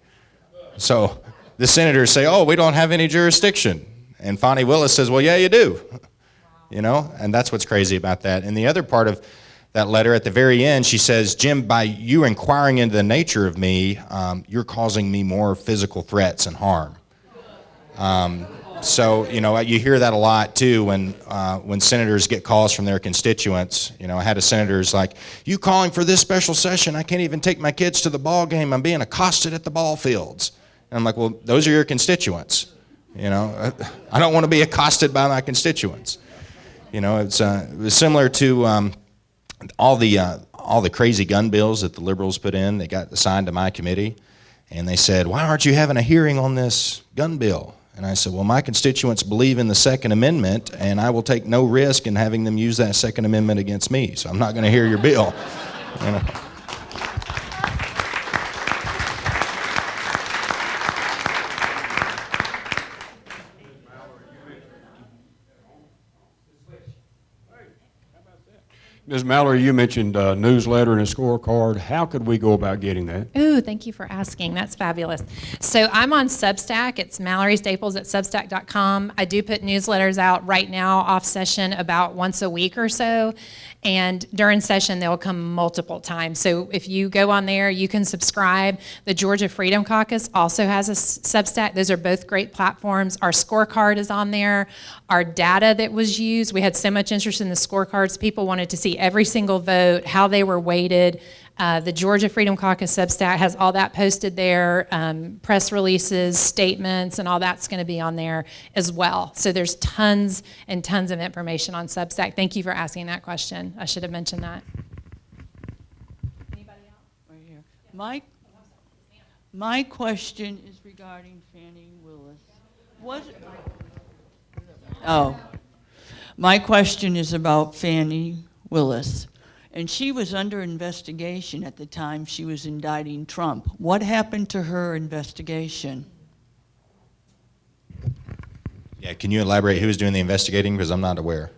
So the senators say, oh, we don't have any jurisdiction. And Fani Willis says, well, yeah, you do. You know, and that's what's crazy about that. And the other part of that letter, at the very end, she says, Jim, by you inquiring into the nature of me, you're causing me more physical threats and harm. So, you know, you hear that a lot, too, when senators get calls from their constituents. You know, I had a senator's like, you calling for this special session? I can't even take my kids to the ball game. I'm being accosted at the ball fields. And I'm like, well, those are your constituents. You know, I don't want to be accosted by my constituents. You know, it was similar to all the crazy gun bills that the liberals put in. They got assigned to my committee, and they said, why aren't you having a hearing on this gun bill? And I said, well, my constituents believe in the Second Amendment, and I will take no risk in having them use that Second Amendment against me, so I'm not going to hear your bill. You know? Ms. Mallory, you mentioned a newsletter and a scorecard. How could we go about getting that? Ooh, thank you for asking. That's fabulous. So I'm on Substack. It's MalloryStaples@substack.com. I do put newsletters out right now off session about once a week or so. And during session, they'll come multiple times. So if you go on there, you can subscribe. The Georgia Freedom Caucus also has a Substack. Those are both great platforms. Our scorecard is on there. Our data that was used, we had so much interest in the scorecards. People wanted to see every single vote, how they were weighted. The Georgia Freedom Caucus Substack has all that posted there, press releases, statements, and all that's going to be on there as well. So there's tons and tons of information on Substack. Thank you for asking that question. I should have mentioned that. Anybody else? Right here. My question is regarding Fani Willis. My question is about Fani Willis. And she was under investigation at the time she was indicting Trump. What happened to her investigation? Yeah, can you elaborate who was doing the investigating? Because I'm not aware.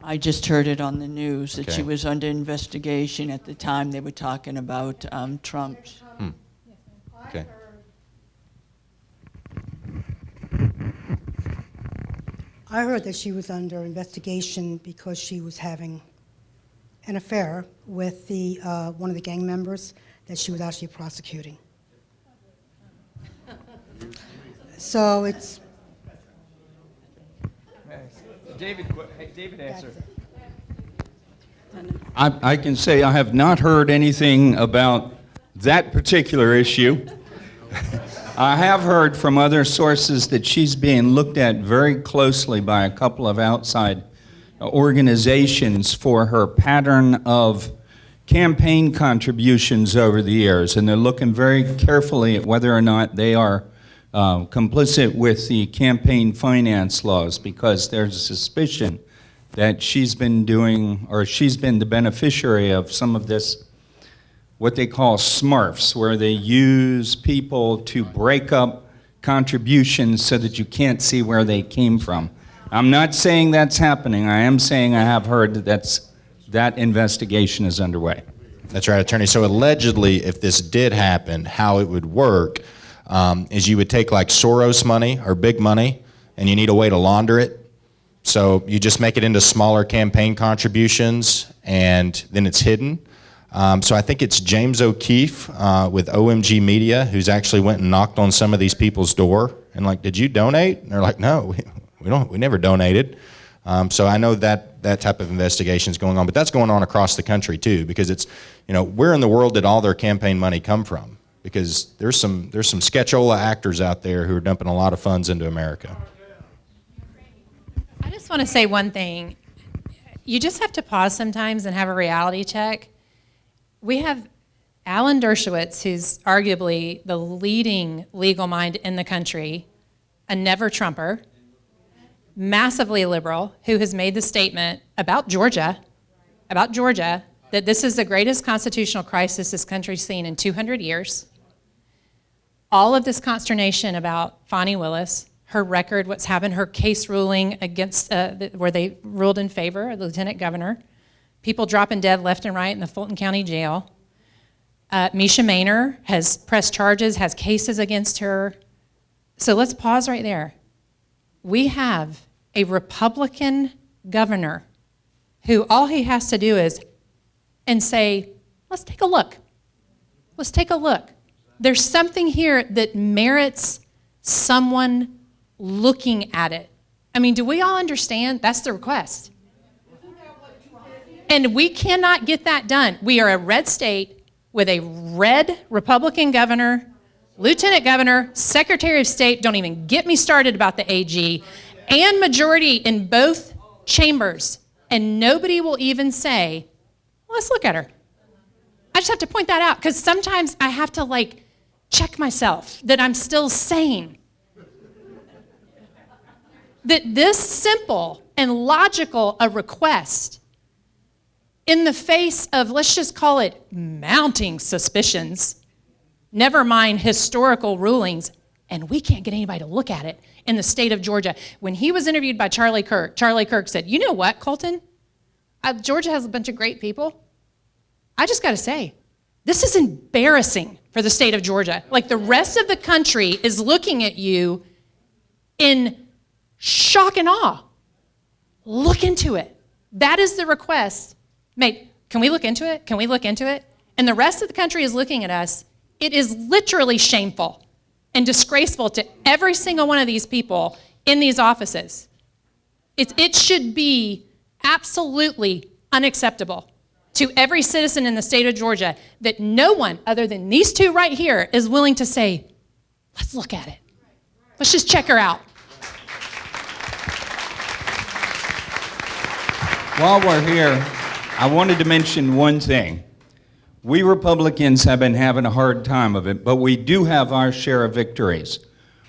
I just heard it on the news that Okay. she was under investigation at the time they were talking about Trump. Okay. I heard that she was under investigation because she was having an affair with the one of the gang members that she was actually prosecuting. So it's David answer. I can say I have not heard anything about that particular issue. I have heard from other sources that she's being looked at very closely by a couple of outside organizations for her pattern of campaign contributions over the years, and they're looking very carefully at whether or not they are complicit with the campaign finance laws, because there's a suspicion that she's been doing, or she's been the beneficiary of some of this, what they call smurfs, where they use people to break up contributions so that you can't see where they came from. I'm not saying that's happening. I am saying I have heard that that investigation is underway. That's right, Attorney. So allegedly, if this did happen, how it would work is you would take like Soros money or big money, and you need a way to launder it. So you just make it into smaller campaign contributions, and then it's hidden. So I think it's James O'Keefe with OMG Media who's actually went and knocked on some of these people's door and like, did you donate? And they're like, no, we never donated. So I know that type of investigation is going on, but that's going on across the country too, because it's, where in the world did all their campaign money come from? Because there's some sketchola actors out there who are dumping a lot of funds into America. I just want to say one thing. You just have to pause sometimes and have a reality check. We have Alan Dershowitz, who's arguably the leading legal mind in the country, a never-Trumper, massively liberal, who has made the statement about Georgia, that this is the greatest constitutional crisis this country's seen in 200 years. All of this consternation about Fani Willis, her record, what's happened, her case ruling against, where they ruled in favor of the lieutenant governor, people dropping dead left and right in the Fulton County Jail. Misha Maynor has pressed charges, has cases against her. So let's pause right there. We have a Republican governor who all he has to do is say, let's take a look. Let's take a look. There's something here that merits someone looking at it. I mean, do we all understand? That's the request. And we cannot get that done. We are a red state with a red Republican governor, lieutenant governor, secretary of state, don't even get me started about the AG, and majority in both chambers. And nobody will even say, well, let's look at her. I just have to point that out, because sometimes I have to check myself that I'm still sane. That this simple and logical a request, in the face of, let's just call it mounting suspicions, never mind historical rulings, and we can't get anybody to look at it in the state of Georgia. When he was interviewed by Charlie Kirk said, you know what, Colton? Georgia has a bunch of great people. I just got to say, this is embarrassing for the state of Georgia. Like, the rest of the country is looking at you in shock and awe. Look into it. That is the request. Mate, can we look into it? Can we look into it? And the rest of the country is looking at us. It is literally shameful and disgraceful to every single one of these people in these offices. It should be absolutely unacceptable to every citizen in the state of Georgia that no one other than these two right here is willing to say, let's look at it. Let's just check her out. While we're here, I wanted to mention one thing. We Republicans have been having a hard time of it, but we do have our share of victories.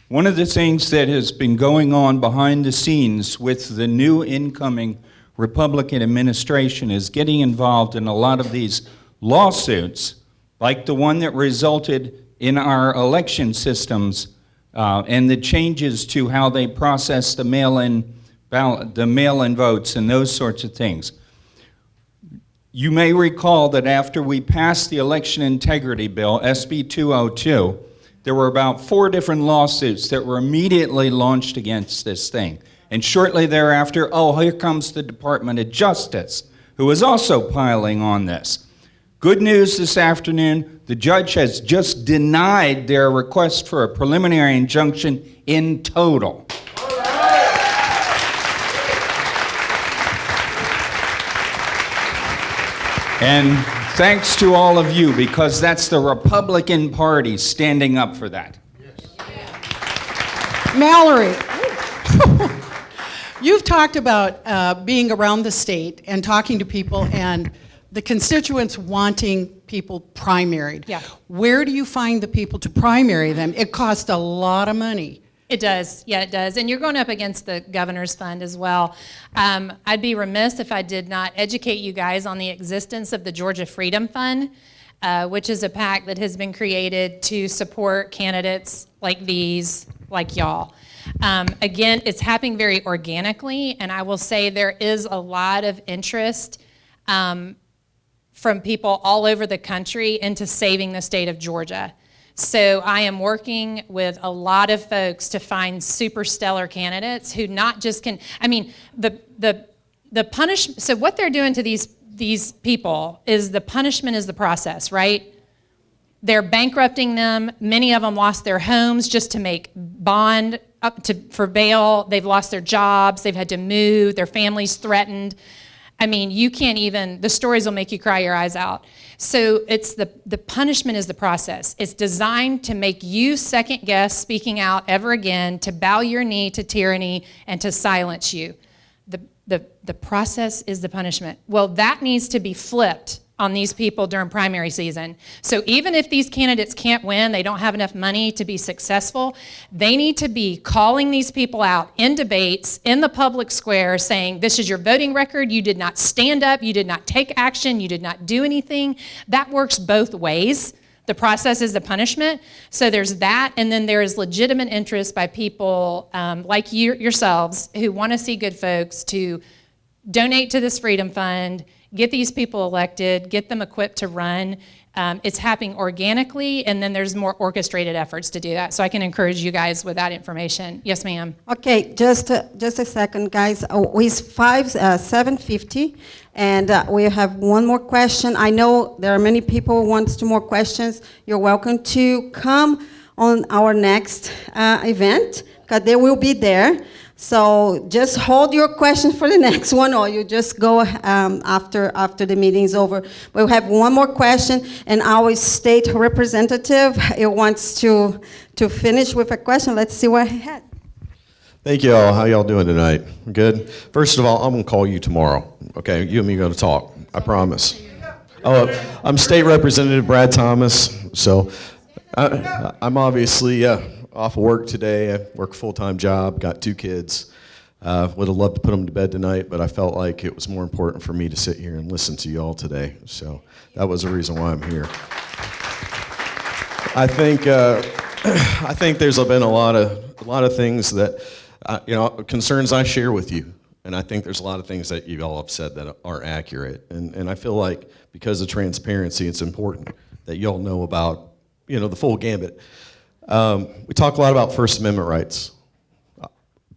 One of the things that has been going on behind the scenes with the new incoming Republican administration is getting involved in a lot of these lawsuits, like the one that resulted in our election systems and the changes to how they process the mail-in ballot, the mail-in votes, and those sorts of things. You may recall that after we passed the Election Integrity Bill, SB 202, there were about 4 different lawsuits that were immediately launched against this thing. And shortly thereafter, here comes the Department of Justice who is also piling on this. Good news this afternoon, the judge has just denied their request for a preliminary injunction in total. And thanks to all of you, because that's the Republican Party standing up for that. Mallory, you've talked about being around the state and talking to people and the constituents wanting people primaried. Yeah. Where do you find the people to primary them? It costs a lot of money. It does, yeah, it does. And you're going up against the governor's fund as well. I'd be remiss if I did not educate you guys on the existence of the Georgia Freedom Fund, which is a PAC that has been created to support candidates like these, like y'all. Again, it's happening very organically, and I will say there is a lot of interest from people all over the country into saving the state of Georgia. So I am working with a lot of folks to find super stellar candidates who not just can, I mean, the punishment, so what they're doing to these people is the punishment is the process, right? They're bankrupting them. Many of them lost their homes just to make bond for bail. They've lost their jobs. They've had to move. Their families threatened. I mean, you can't even, the stories will make you cry your eyes out. So it's the punishment is the process. It's designed to make you second guess speaking out ever again, to bow your knee to tyranny and to silence you. The process is the punishment. Well, that needs to be flipped on these people during primary season. So even if these candidates can't win, they don't have enough money to be successful, they need to be calling these people out in debates, in the public square, saying, this is your voting record, you did not stand up, you did not take action, you did not do anything. That works both ways. The process is the punishment. So there's that, and then there is legitimate interest by people like yourselves who want to see good folks to donate to this Freedom Fund, get these people elected, get them equipped to run. It's happening organically, and then there's more orchestrated efforts to do that. So I can encourage you guys with that information. Yes, ma'am. Okay, just a second, guys. It's 7:50, and we have one more question. I know there are many people who want two more questions. You're welcome to come on our next event, because they will be there. So just hold your questions for the next one, or you just go after the meeting's over. We'll have one more question, and our state representative wants to finish with a question. Let's see what he had. Thank you all. How y'all doing tonight? Good? First of all, I'm going to call you tomorrow. Okay, you and me are going to talk. I promise. Oh, I'm State Representative Brad Thomas. So I'm obviously off of work today. I work a full-time job, got 2 kids. Would have loved to put them to bed tonight, but I felt like it was more important for me to sit here and listen to you all today. So that was the reason why I'm here. I think there's been a lot of things that concerns I share with you, and I think there's a lot of things that you all have said that aren't accurate. And I feel like because of transparency, it's important that you all know about the full gambit. We talk a lot about First Amendment rights.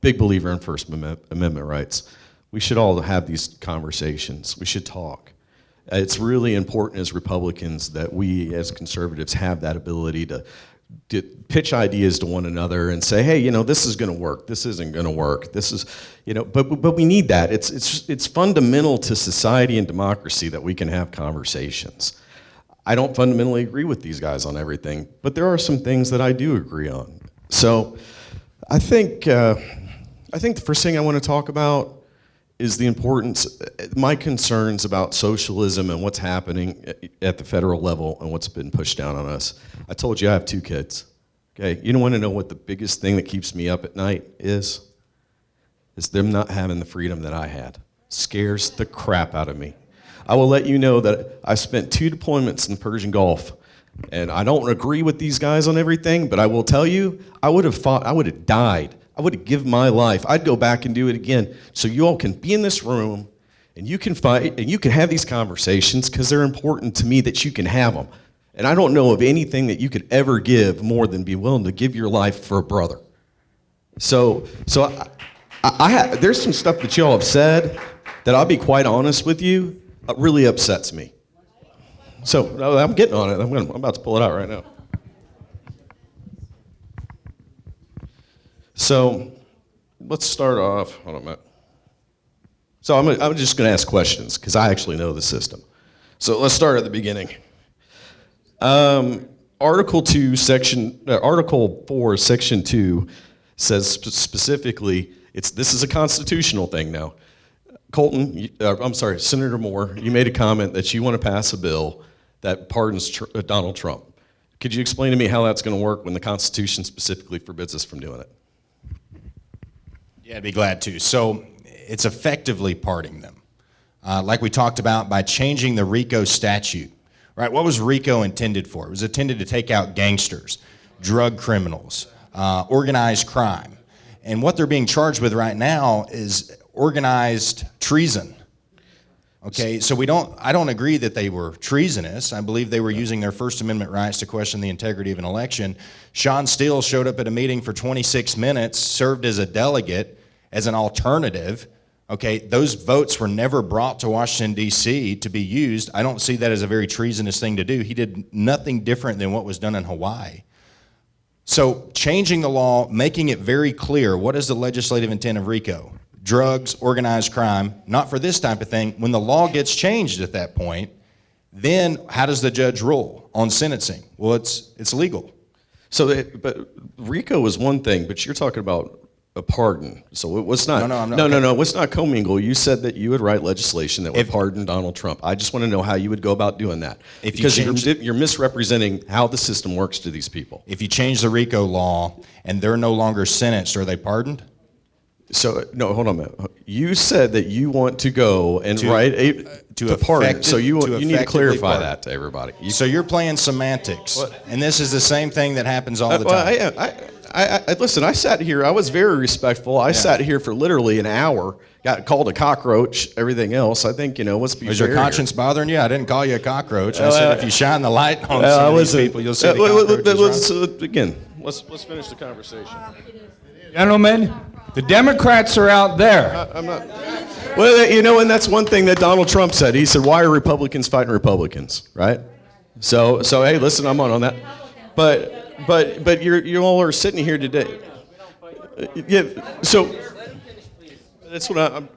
Big believer in First Amendment rights. We should all have these conversations. We should talk. It's really important as Republicans that we as conservatives have that ability to pitch ideas to one another and say, hey, this is going to work. This isn't going to work. This is, but we need that. It's fundamental to society and democracy that we can have conversations. I don't fundamentally agree with these guys on everything, but there are some things that I do agree on. So I think the first thing I want to talk about is the importance, my concerns about socialism and what's happening at the federal level and what's been pushed down on us. I told you I have 2 kids. Okay, you don't want to know what the biggest thing that keeps me up at night is? It's them not having the freedom that I had. Scares the crap out of me. I will let you know that I spent 2 deployments in the Persian Gulf, and I don't agree with these guys on everything, but I will tell you, I would have fought, I would have died. I would have given my life. I'd go back and do it again. So you all can be in this room, and you can fight, and you can have these conversations, because they're important to me that you can have them. And I don't know of anything that you could ever give more than be willing to give your life for a brother. So there's some stuff that you all have said that I'll be quite honest with you, really upsets me. So no, I'm getting on it. I'm about to pull it out right now. So let's start off. Hold on a minute. So I'm just going to ask questions because I actually know the system. So let's start at the beginning. Article 4, Section 2 says specifically, this is a constitutional thing now. Colton, Senator Moore, you made a comment that you want to pass a bill that pardons Donald Trump. Could you explain to me how that's going to work when the Constitution specifically forbids us from doing it? Yeah, I'd be glad to. So it's effectively pardoning them. Like we talked about, by changing the RICO statute, right? What was RICO intended for? It was intended to take out gangsters, drug criminals, organized crime. And what they're being charged with right now is organized treason. Okay, so I don't agree that they were treasonous. I believe they were using their First Amendment rights to question the integrity of an election. Sean Steele showed up at a meeting for 26 minutes, served as a delegate, as an alternative. Okay, those votes were never brought to Washington, D.C. to be used. I don't see that as a very treasonous thing to do. He did nothing different than what was done in Hawaii. So changing the law, making it very clear, what is the legislative intent of RICO? Drugs, organized crime, not for this type of thing. When the law gets changed at that point, then how does the judge rule on sentencing? Well, it's legal. So, but RICO is one thing, but you're talking about a pardon. So it was not. No. It was not commingle. You said that you would write legislation that would pardon Donald Trump. I just want to know how you would go about doing that. Because you're misrepresenting how the system works to these people. If you change the RICO law and they're no longer sentenced, are they pardoned? So, no, hold on a minute. You said that you want to go and write to pardon. So you need to clarify that to everybody. So you're playing semantics. And this is the same thing that happens all the time. Listen, I sat here. I was very respectful. I sat here for literally an hour, got called a cockroach, everything else. I think, let's be fair. Was your conscience bothering you? I didn't call you a cockroach. I said if you shine the light on some of these people, you'll see the cockroaches. Again, let's finish the conversation. Gentlemen, the Democrats are out there. I'm not. Well, and that's one thing that Donald Trump said. He said, "Why are Republicans fighting Republicans?" Right? So hey, listen, I'm on that. But you all are sitting here today. Yeah. So that's what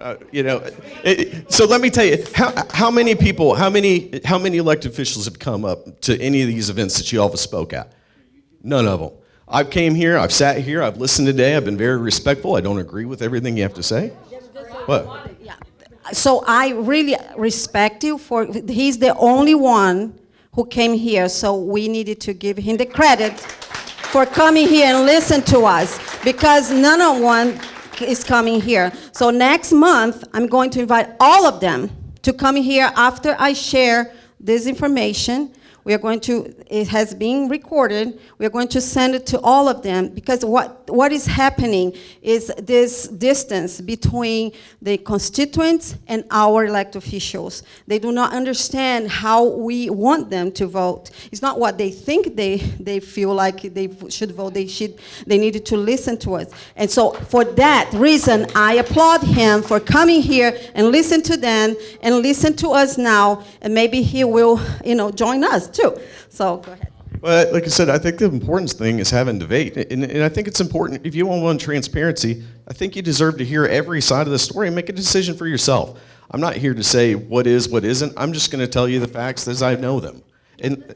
so let me tell you, how many people, how many elected officials have come up to any of these events that you all have spoke at? None of them. I came here, I've sat here, I've listened today, I've been very respectful. I don't agree with everything you have to say. What? So I really respect you he's the only one who came here, so we needed to give him the credit for coming here and listen to us, because none one is coming here. So next month, I'm going to invite all of them to come here after I share this information. We are going to, it has been recorded, we are going to send it to all of them, because what is happening is this distance between the constituents and our elected officials. They do not understand how we want them to vote. It's not what they think they feel like they should vote. They needed to listen to us. And so for that reason, I applaud him for coming here and listen to them and listen to us now, and maybe he will, join us too. So go ahead. Well, like I said, I think the important thing is having debate. And I think it's important, if you want transparency, I think you deserve to hear every side of the story and make a decision for yourself. I'm not here to say what is, what isn't. I'm just going to tell you the facts as I know them. And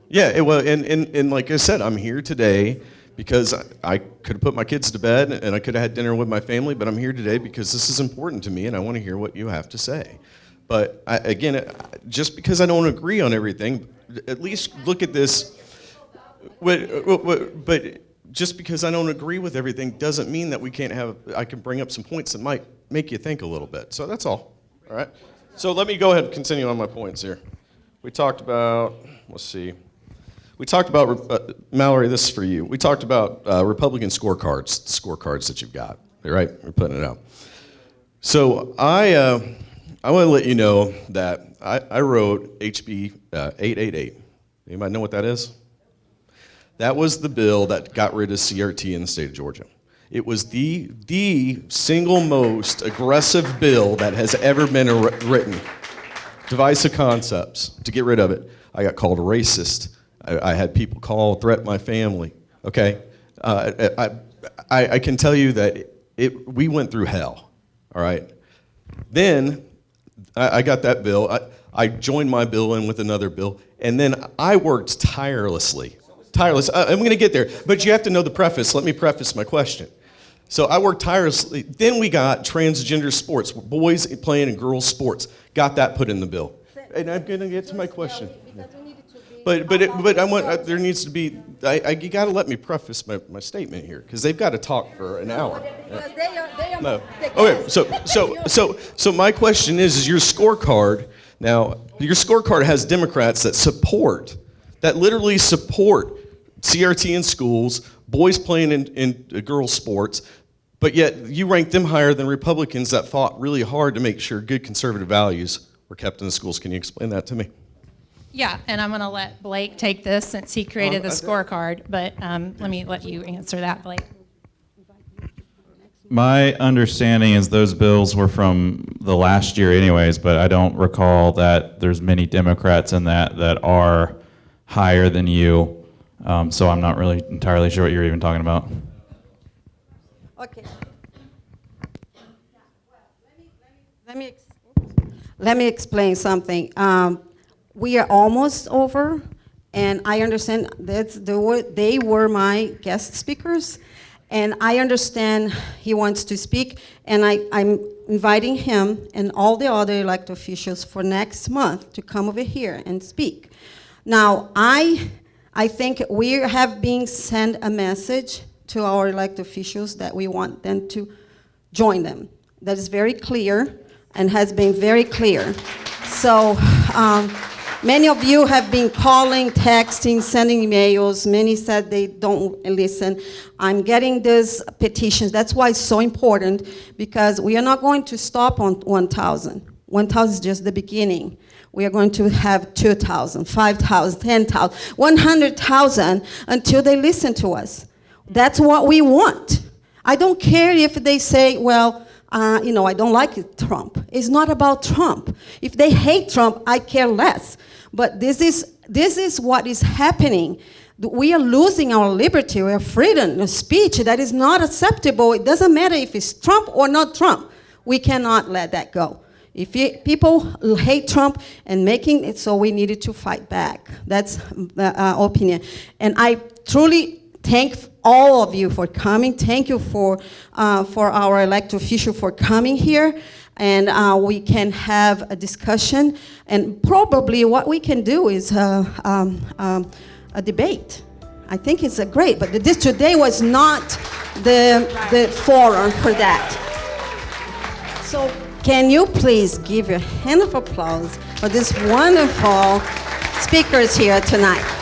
yeah, and like I said, I'm here today because I could have put my kids to bed and I could have had dinner with my family, but I'm here today because this is important to me and I want to hear what you have to say. But again, just because I don't agree on everything, at least look at this. But just because I don't agree with everything doesn't mean that I can bring up some points that might make you think a little bit. So that's all right? So let me go ahead and continue on my points here. We talked about, Mallory, this is for you. We talked about Republican scorecards that you've got, right? We're putting it out. So I want to let you know that I wrote HB 888. Anybody know what that is? That was the bill that got rid of CRT in the state of Georgia. It was the single most aggressive bill that has ever been written. divisive concepts, to get rid of it. I got called a racist. I had people threaten my family, okay? I can tell you that we went through hell, all right? Then I got that bill. I joined my bill in with another bill, and then I worked tirelessly. I'm going to get there, but you have to know the preface. Let me preface my question. So I worked tirelessly. Then we got transgender sports, boys playing in girls' sports. Got that put in the bill. And I'm going to get to my question. But I want there needs to be. You got to let me preface my statement here because they've got to talk for an hour. No. Okay. So my question is your scorecard. Now your scorecard has Democrats that literally support CRT in schools, boys playing in girls' sports, but yet you rank them higher than Republicans that fought really hard to make sure good conservative values were kept in the schools. Can you explain that to me? Yeah, and I'm going to let Blake take this since he created the scorecard, but let me let you answer that, Blake. My understanding is those bills were from the last year anyways, but I don't recall that there's many Democrats in that are higher than you. So I'm not really entirely sure what you're even talking about. Okay. Let me explain something. We are almost over, and I understand that they were my guest speakers, and I understand he wants to speak, and I'm inviting him and all the other elected officials for next month to come over here and speak. Now, I think we have been sent a message to our elected officials that we want them to join them. That is very clear and has been very clear. So many of you have been calling, texting, sending emails. Many said they don't listen. I'm getting these petitions. That's why it's so important, because we are not going to stop on 1,000. 1,000 is just the beginning. We are going to have 2,000, 5,000, 10,000, 100,000 until they listen to us. That's what we want. I don't care if they say, well, I don't like Trump. It's not about Trump. If they hate Trump, I care less. But this is what is happening. We are losing our liberty, our freedom of speech. That is not acceptable. It doesn't matter if it's Trump or not Trump. We cannot let that go. If people hate Trump and making it so, we needed to fight back. That's the opinion. And I truly thank all of you for coming. Thank you for our elected official for coming here. And we can have a discussion. And probably what we can do is a debate. I think it's great, but this today was not the forum for that. So can you please give a hand of applause for these wonderful speakers here tonight?